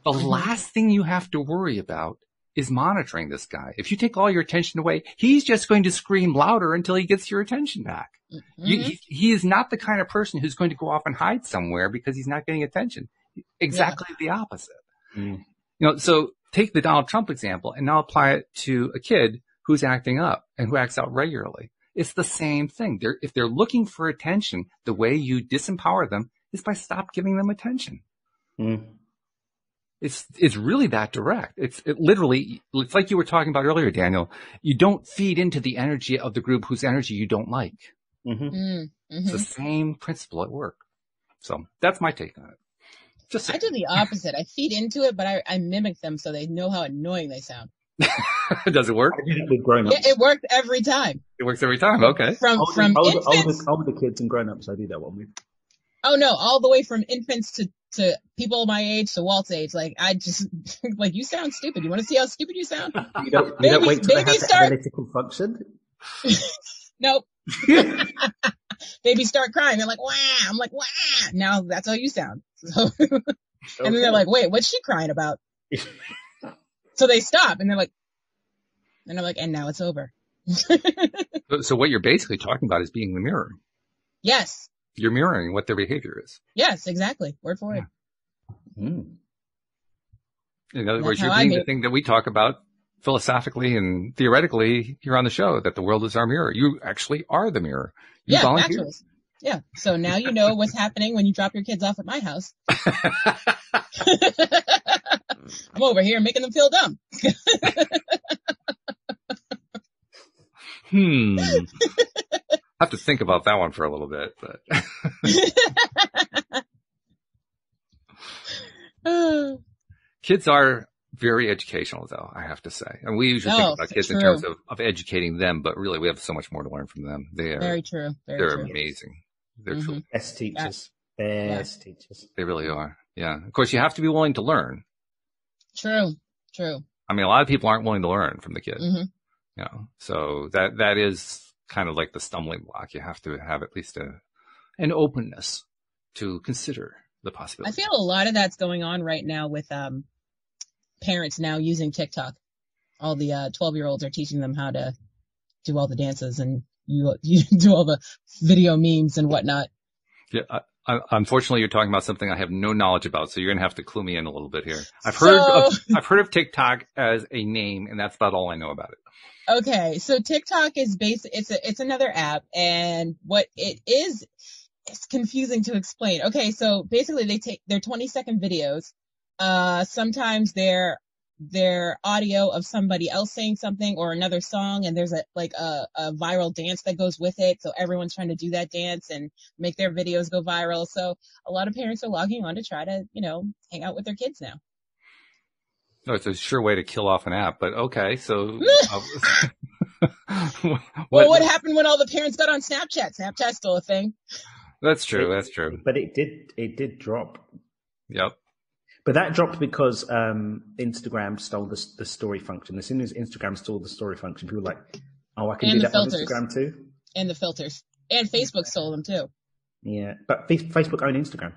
The last thing you have to worry about is monitoring this guy. If you take all your attention away, he's just going to scream louder until he gets your attention back. Mm-hmm. He is not the kind of person who's going to go off and hide somewhere because he's not getting attention. Exactly the opposite. Mm. So take the Donald Trump example and now apply it to a kid who's acting up and who acts out regularly. It's the same thing. If they're looking for attention, the way you disempower them is by stop giving them attention. Mm. It's really that direct. It's like you were talking about earlier, Daniel. You don't feed into the energy of the group whose energy you don't like. Mm-hmm. Mm-hmm. It's the same principle at work. So that's my take on it. I do the opposite. I feed into it, but I mimic them so they know how annoying they sound. Does it work? I did it with grown-ups. Yeah, it worked every time. It works every time. Okay. From infants, older kids and grown-ups, I do that one with. Oh no, all the way from infants to people my age to Walt's age. Like I just you sound stupid. You want to see how stupid you sound? You don't wait till they have the analytical function. Nope. Baby start crying. They're like, wah. I'm like, wah. Now that's how you sound. So, and then they're like, wait, what's she crying about? So they stop and they're like, and I'm like, and now it's over. So what you're basically talking about is being the mirror. Yes. You're mirroring what their behavior is. Yes, exactly. Word for word. Mm. In other words, you're being the thing that we talk about philosophically and theoretically here on the show, that the world is our mirror. You actually are the mirror. You volunteer. Actually. Yeah. So now you know what's happening when you drop your kids off at my house. I'm over here making them feel dumb. I have to think about that one for a little bit, but kids are very educational, though, I have to say. And we usually think about kids in terms of educating them, but really we have so much more to learn from them. They are very true. They're amazing. They're truly best teachers. Best teachers. They really are. Yeah. Of course, you have to be willing to learn. True. I mean, a lot of people aren't willing to learn from the kid. Mm-hmm. So that is kind of like the stumbling block. You have to have at least an openness to consider the possibility. I feel a lot of that's going on right now with parents now using TikTok. All the 12-year-olds are teaching them how to do all the dances, and you do all the video memes and whatnot. Yeah, Unfortunately, you're talking about something I have no knowledge about, so you're going to have to clue me in a little bit here. I've heard of TikTok as a name, and that's about all I know about it. Okay, so TikTok is it's another app, and what it is, it's confusing to explain. Okay, so basically they take their 20-second videos. Sometimes they're audio of somebody else saying something or another song, and there's a viral dance that goes with it. So everyone's trying to do that dance and make their videos go viral. So a lot of parents are logging on to try to, hang out with their kids now. No, it's a sure way to kill off an app, but okay, so. What happened when all the parents got on Snapchat? Snapchat's still a thing. That's true. But it did drop. Yep. But that dropped because Instagram stole the story function. As soon as Instagram stole the story function, people were like, "Oh, I can do that on Instagram too." And the filters, and Facebook stole them too. Yeah, but Facebook own Instagram.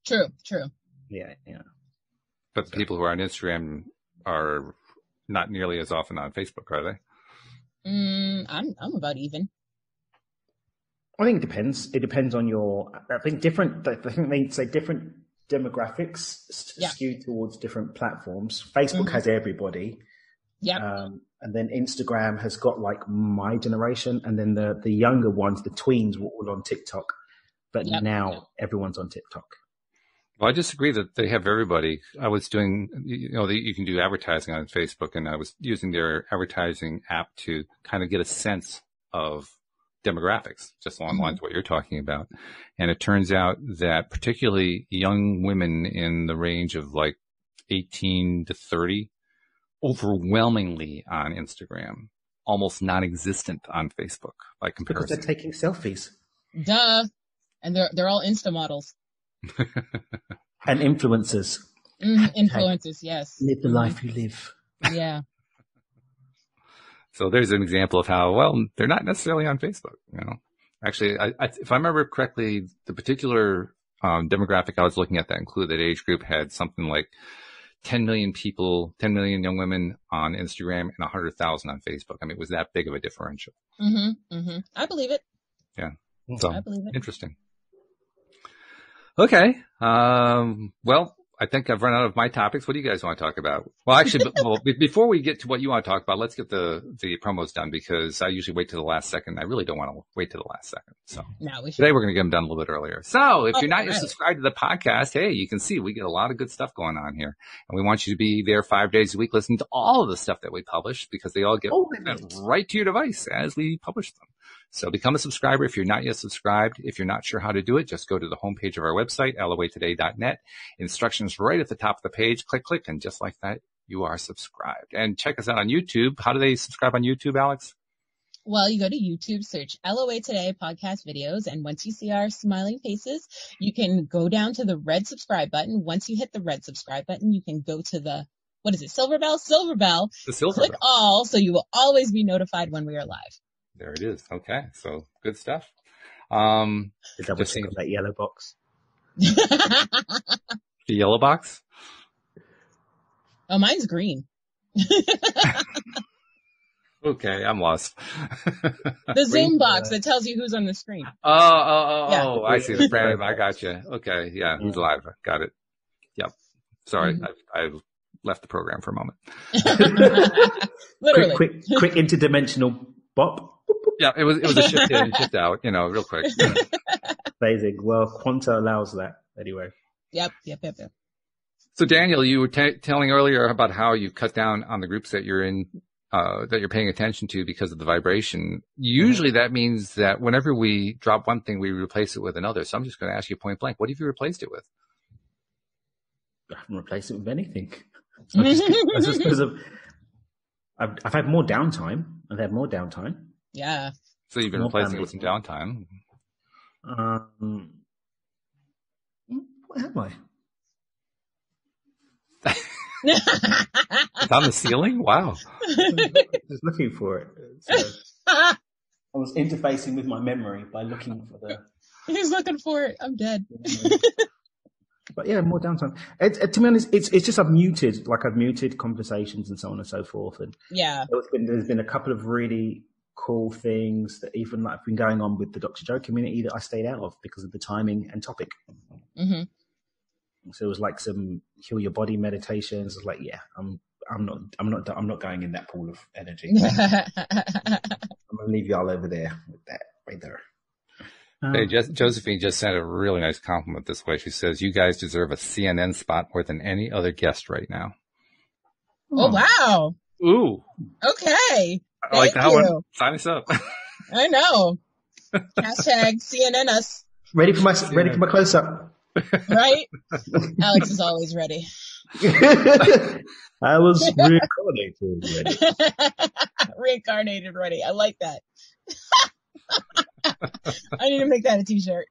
True. Yeah. But the people who are on Instagram are not nearly as often on Facebook, are they? I'm about even. I think it depends. It depends on your. I think they say different demographics skew towards different platforms. Facebook has everybody. Yeah. And then Instagram has got like my generation, and then the younger ones, the tweens, were all on TikTok. But now everyone's on TikTok. Well, I disagree that they have everybody. I was doing, you can do advertising on Facebook, and I was using their advertising app to kind of get a sense of demographics, just along the lines of what you're talking about. And it turns out that particularly young women in the range of like 18 to 30, overwhelmingly on Instagram, almost non-existent on Facebook by comparison. Because they're taking selfies. Duh. And they're all Insta models. And influencers. Influencers, yes. Live the life you live. Yeah. So there's an example of how, well, they're not necessarily on Facebook, Actually, if I remember correctly, the particular demographic I was looking at that included that age group had something like 10 million people, 10 million young women on Instagram and 100,000 on Facebook. I mean, it was that big of a differential. I believe it. Yeah. So, I believe it. Interesting. Okay. Well, I think I've run out of my topics. What do you guys want to talk about? Well, actually, before we get to what you want to talk about, let's get the promos done, because I usually wait to the last second. I really don't want to wait to the last second. So today we're going to get them done a little bit earlier. So if you're not yet subscribed to the podcast, hey, you can see we get a lot of good stuff going on here. And we want you to be there 5 days a week listening to all of the stuff that we publish, because they all get right to your device as we publish them. So become a subscriber if you're not yet subscribed. If you're not sure how to do it, just go to the homepage of our website, loatoday.net. Instructions right at the top of the page. Click, and just like that, you are subscribed. And check us out on YouTube. How do they subscribe on YouTube, Alex? Well, you go to YouTube, search LOA Today podcast videos, and once you see our smiling faces, you can go down to the red subscribe button. Once you hit the red subscribe button, you can go to the, what is it, silver bell? The silver Click bell. All, so you will always be notified when we are live. There it is. Okay. So good stuff. Is that what's in that yellow box? The yellow box? Oh, mine's green. Okay, I'm lost. The Zoom box that tells you who's on the screen. Oh, I see the brand. I got you. Okay. Yeah. Who's live? Got it. Yep. Sorry. I left the program for a moment. Literally. Quick interdimensional bop. Yeah, it was a shift in, shift out, real quick. Amazing. Well, Quanta allows that anyway. Yep. So Daniel, you were telling earlier about how you cut down on the groups that you're in, that you're paying attention to because of the vibration. Usually that means that whenever we drop one thing, we replace it with another. So I'm just going to ask you point blank, what have you replaced it with? I haven't replaced it with anything. I've had more downtime. Yeah. So you've been replacing it with some downtime. What am I? It's on the ceiling? Wow. Just looking for it. So, I was interfacing with my memory by looking for the... He's looking for it. I'm dead. But yeah, more downtime. To be honest, it's just I've muted conversations and so on and so forth. And yeah, there's been a couple of really cool things that even like have been going on with the Dr. Joe community that I stayed out of because of the timing and topic. Mm-hmm. So it was like some heal your body meditations. I was like, yeah, I'm not going in that pool of energy. I'm gonna leave y'all over there with that right there. Hey, Josephine just sent a really nice compliment this way. She says, "You guys deserve a CNN spot more than any other guest right now." Oh wow! Ooh. Okay. I like that one. Sign us up. I know. Hashtag CNN us. Ready for my close up. Right? Alex is always ready. I was reincarnated ready. Reincarnated ready. I like that. I need to make that a t-shirt.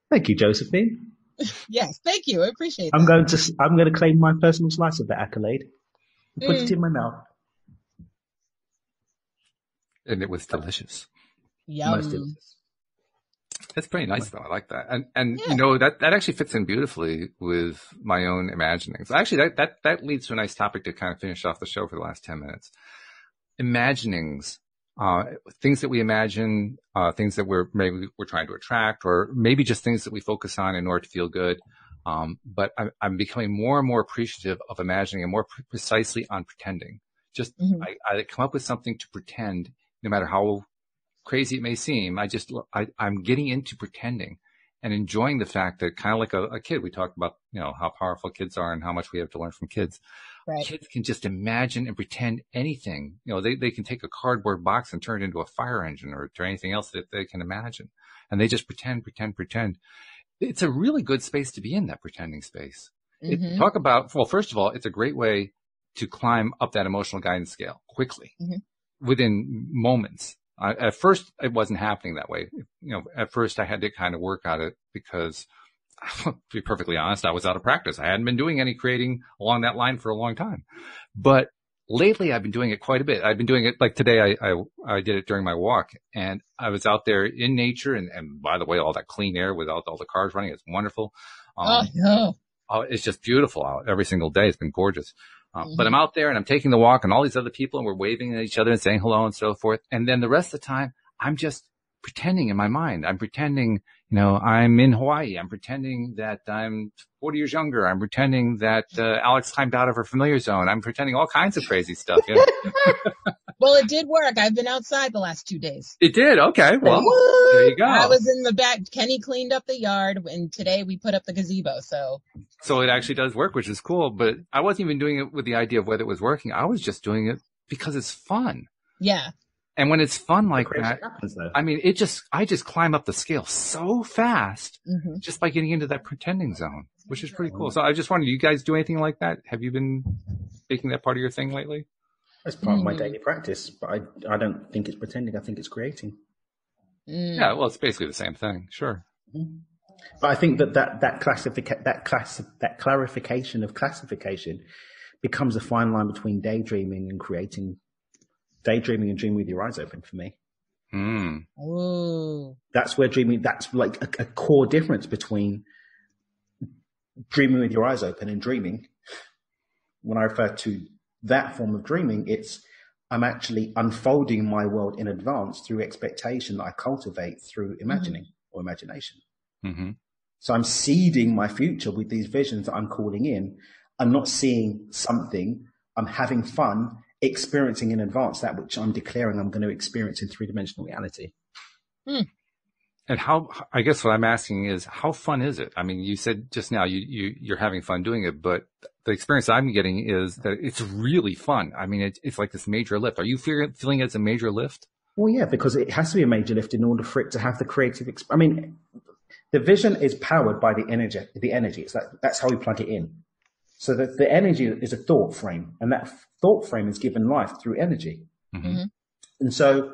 Thank you, Josephine. Yes, thank you. I appreciate that. I'm going to claim my personal slice of that accolade and put it in my mouth. And it was delicious. Yum. Most delicious. That's pretty nice though. I like that. And you know, that actually fits in beautifully with my own imaginings. Actually, that leads to a nice topic to kind of finish off the show for the last 10 minutes. Imaginings, things that we imagine, things that we're trying to attract, or maybe just things that we focus on in order to feel good. But I'm becoming more and more appreciative of imagining and more precisely on pretending. Just, I come up with something to pretend, no matter how crazy it may seem. I'm getting into pretending and enjoying the fact that, kind of like a kid, we talked about, you know, how powerful kids are and how much we have to learn from kids. Right. Kids can just imagine and pretend anything. You know, they can take a cardboard box and turn it into a fire engine or anything else that they can imagine. And they just pretend. It's a really good space to be in, that pretending space. Talk about, well, first of all, it's a great way to climb up that emotional guidance scale quickly within moments. At first, it wasn't happening that way. You know, at first I had to kind of work at it because, to be perfectly honest, I was out of practice. I hadn't been doing any creating along that line for a long time. But lately I've been doing it quite a bit. I've been doing it, like today I did it during my walk, and I was out there in nature. And by the way, all that clean air without all the cars running, it's wonderful. It's just beautiful out every single day. It's been gorgeous. But I'm out there and I'm taking the walk and all these other people and we're waving at each other and saying hello and so forth. And then the rest of the time, I'm just pretending in my mind. I'm pretending, you know, I'm in Hawaii. I'm pretending that I'm 40 years younger. I'm pretending that Alex climbed out of her familiar zone. I'm pretending all kinds of crazy stuff. You know? Well, it did work. I've been outside the last 2 days. It did? Okay. Well, there you go. I was in the back. Kenny cleaned up the yard, and today we put up the gazebo. So it actually does work, which is cool. But I wasn't even doing it with the idea of whether it was working. I was just doing it because it's fun. Yeah. And when it's fun like that, I mean, I just climb up the scale so fast just by getting into that pretending zone, which is pretty cool. So I just wondered, you guys do anything like that? Have you been making that part of your thing lately? That's part of my daily practice, but I don't think it's pretending. I think it's creating. Yeah, well, it's basically the same thing. Sure. But I think that clarification of classification becomes a fine line between daydreaming and creating. Daydreaming and dreaming with your eyes open for me. Ooh. That's where dreaming, that's like a core difference between dreaming with your eyes open and dreaming. When I refer to that form of dreaming, I'm actually unfolding my world in advance through expectation that I cultivate through imagining or imagination. So I'm seeding my future with these visions that I'm calling in. I'm not seeing something. I'm having fun, experiencing in advance that which I'm declaring I'm going to experience in three-dimensional reality. And I guess what I'm asking is, how fun is it? I mean, you said just now you're having fun doing it, but the experience I'm getting is that it's really fun. I mean, it's like this major lift. Are you feeling it's a major lift? Well, yeah, because it has to be a major lift in order for it to have the creative. I mean, the vision is powered by the energy. That's how we plug it in. So that the energy is a thought frame, and that thought frame is given life through energy. And so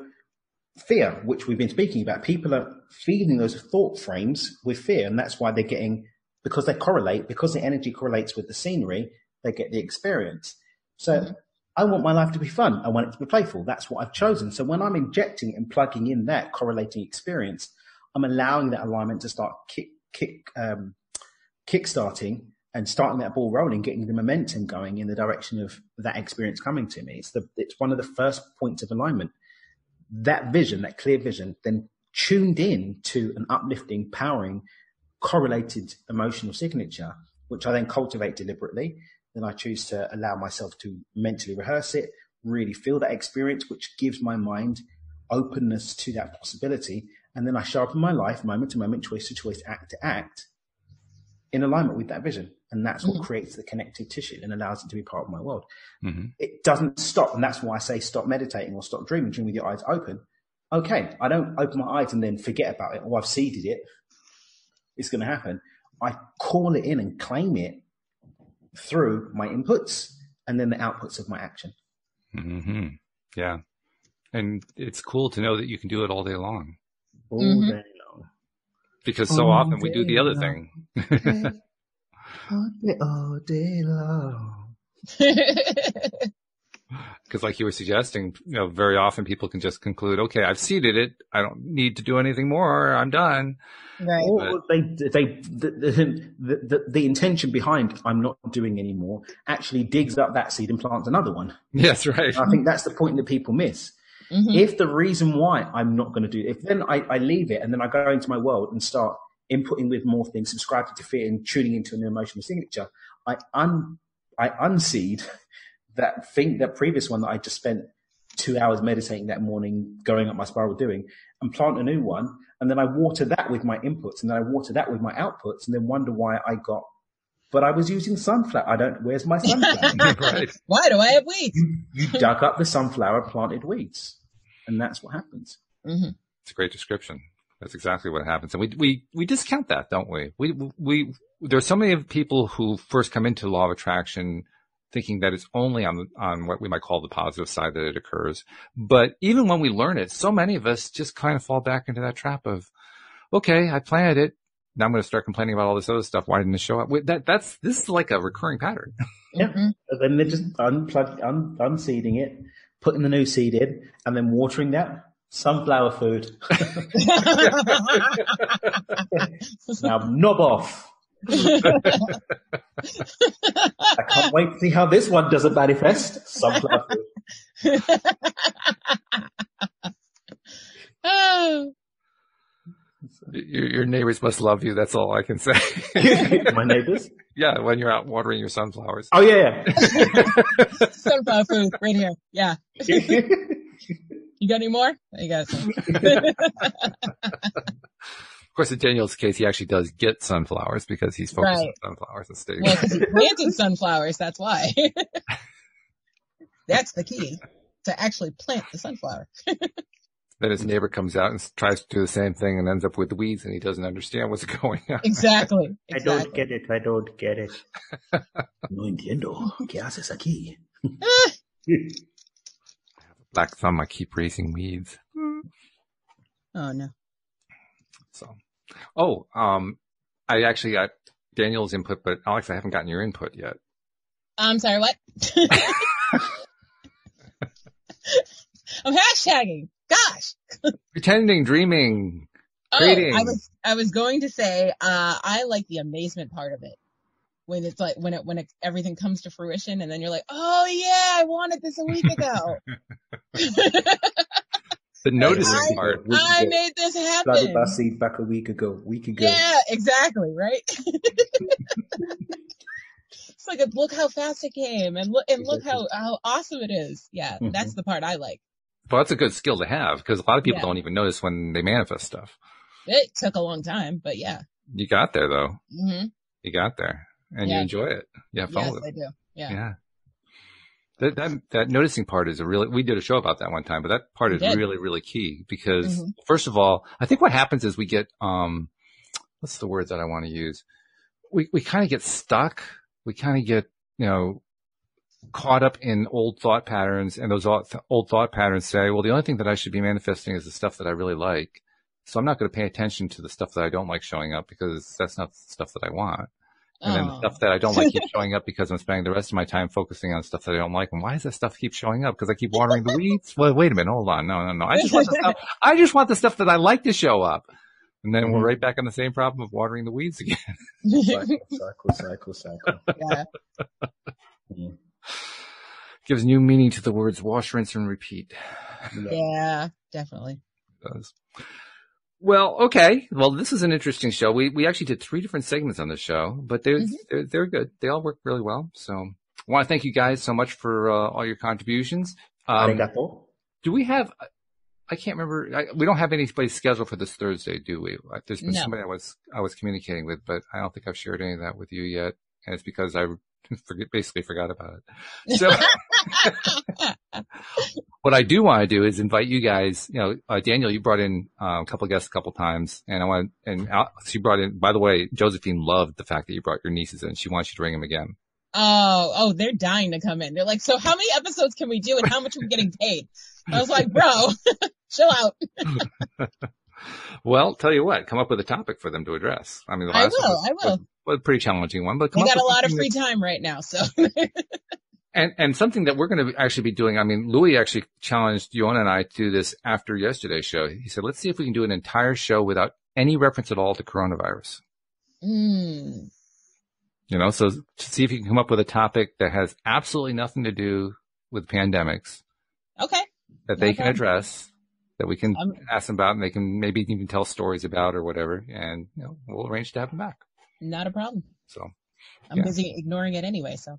fear, which we've been speaking about, people are feeding those thought frames with fear, and that's why they're getting, because the energy correlates with the scenery, they get the experience. So I want my life to be fun. I want it to be playful. That's what I've chosen. So when I'm injecting and plugging in that correlating experience, I'm allowing that alignment to start kick-starting and starting that ball rolling, getting the momentum going in the direction of that experience coming to me. It's one of the first points of alignment. That vision, that clear vision, then tuned in to an uplifting, powering correlated emotional signature, which I then cultivate deliberately. Then I choose to allow myself to mentally rehearse it, really feel that experience, which gives my mind openness to that possibility. And then I sharpen my life moment to moment, choice to choice, act to act in alignment with that vision. And that's what creates the connective tissue and allows it to be part of my world. It doesn't stop. And that's why I say stop meditating or stop dreaming. Dream with your eyes open. Okay, I don't open my eyes and then forget about it, or I've seeded it. It's going to happen. I call it in and claim it through my inputs and then the outputs of my action. Yeah. And it's cool to know that you can do it all day long. All day long. Because so often we do the other thing. All day long. Because like you were suggesting, very often people can just conclude, okay, I've seeded it. I don't need to do anything more. I'm done. Right. Or the intention behind I'm not doing anymore actually digs up that seed and plants another one. Yes, right. I think that's the point that people miss. If the reason why I'm not going to do it, if then I leave it and then I go into my world and start inputting with more things, subscribing to fear and tuning into an emotional signature, I unseed that previous one that I just spent 2 hours meditating that morning, going up my spiral doing, and plant a new one. And then I water that with my inputs, and then I water that with my outputs, and then wonder why but I was using sunflower. Where's my sunflower? Right. Why do I have weeds? You dug up the sunflower, planted weeds. And that's what happens. It's a great description. That's exactly what happens. And we discount that, don't we? There's so many people who first come into law of attraction thinking that it's only on what we might call the positive side that it occurs. But even when we learn it, so many of us just kind of fall back into that trap of, okay, I planted it. Now I'm going to start complaining about all this other stuff. Why didn't it show up? This is like a recurring pattern. Yeah. And then they're just unseeding it, putting the new seed in, and then watering that. Sunflower food. Now knob off. I can't wait to see how this one doesn't manifest. Sunflower food. Oh. Your neighbors must love you. That's all I can say. My neighbors? Yeah, when you're out watering your sunflowers. Oh, yeah. Sunflower food right here. Yeah. You got any more? You got some. Of course, in Daniel's case, he actually does get sunflowers because he's focused on sunflowers instead. Well, because he's planting sunflowers, that's why. That's the key, to actually plant the sunflower. Then his neighbor comes out and tries to do the same thing and ends up with weeds, and he doesn't understand what's going on. Exactly. I don't get it. No entiendo. ¿Qué haces aquí? I have a black thumb. I keep raising weeds. Oh, no. So, I actually got Daniel's input, but Alex, I haven't gotten your input yet. I'm sorry, what? I'm hashtagging. Gosh. Pretending, dreaming, creating. I was going to say, I like the amazement part of it. When it's like, when everything comes to fruition and then you're like, oh yeah, I wanted this a week ago. The noticing part. I made this happen. Planted that seed back a week ago. Yeah, exactly, right? It's like, look how fast it came and look how awesome it is. Yeah, that's the part I like. Well, that's a good skill to have because a lot of people don't even notice when they manifest stuff. It took a long time, but yeah. You got there though. Mm-hmm. You got there and you enjoy it. You have fun with it. Yes, I do. Yeah. That noticing part is we did a show about that one time, but that part is really, really key because first of all, I think what happens is we get, what's the word that I want to use? We kind of get stuck. We kind of get, caught up in old thought patterns, and those old thought patterns say, well, the only thing that I should be manifesting is the stuff that I really like. So I'm not going to pay attention to the stuff that I don't like showing up because that's not the stuff that I want. And then the stuff that I don't like keeps showing up because I'm spending the rest of my time focusing on stuff that I don't like. And why does that stuff keep showing up? Because I keep watering the weeds? Well, wait a minute. Hold on. No. I just want the stuff that I like to show up. And then we're right back on the same problem of watering the weeds again. Cycle. Yeah. Gives new meaning to the words wash, rinse, and repeat. Yeah, definitely. It does. Well, okay. Well, this is an interesting show. We actually did 3 different segments on the show, but they're good. They all work really well. So I want to thank you guys so much for all your contributions. Arigato. Do we have? I can't remember. We don't have anybody scheduled for this Thursday, do we? There's been somebody I was communicating with, but I don't think I've shared any of that with you yet, and it's because I basically forgot about it. So what I do want to do is invite you guys. Daniel, you brought in a couple of guests a couple times, and she brought in. By the way, Josephine loved the fact that you brought your nieces in. She wants you to bring them again. Oh, they're dying to come in. They're like, so how many episodes can we do and how much are we getting paid? I was like, bro, chill out. Well, tell you what, come up with a topic for them to address. I mean, the I last will. one was a pretty challenging one, but we got a lot of free time right now, so. And something that we're going to actually be doing, I mean, Louis actually challenged Yona and I to do this after yesterday's show. He said, let's see if we can do an entire show without any reference at all to coronavirus. So to see if you can come up with a topic that has absolutely nothing to do with pandemics. Okay. That they can address, that we can ask them about, and they can maybe even tell stories about or whatever. And, we'll arrange to have them back. Not a problem. So I'm busy ignoring it anyway, so.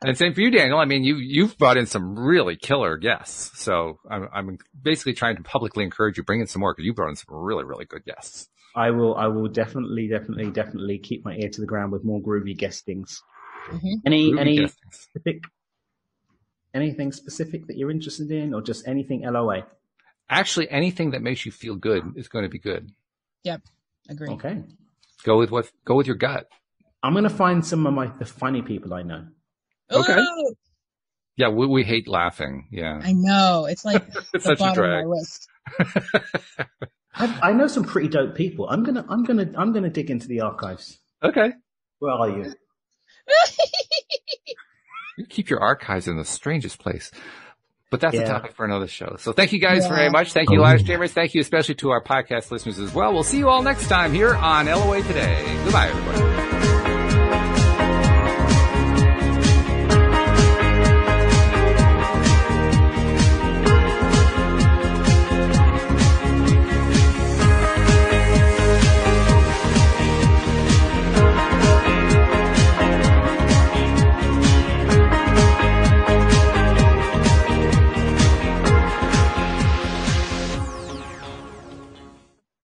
And same for you, Daniel. I mean, you've brought in some really killer guests. So I'm basically trying to publicly encourage you, bring in some more because you brought in some really, really good guests. I will definitely keep my ear to the ground with more groovy guestings. Anything specific that you're interested in, or just anything LOA? Actually, anything that makes you feel good is going to be good. Yep, agree. Okay. Go with your gut. I'm going to find some of the funny people I know. Okay. Ooh. Yeah, we hate laughing. Yeah. I know. It's like it's the such a bottom drag. of my list. I know some pretty dope people. I'm gonna dig into the archives. Okay. Where are you? You keep your archives in the strangest place. But that's a topic for another show. So thank you guys very much. Thank you, live streamers. Thank you especially to our podcast listeners as well. We'll see you all next time here on LOA Today. Goodbye, everybody.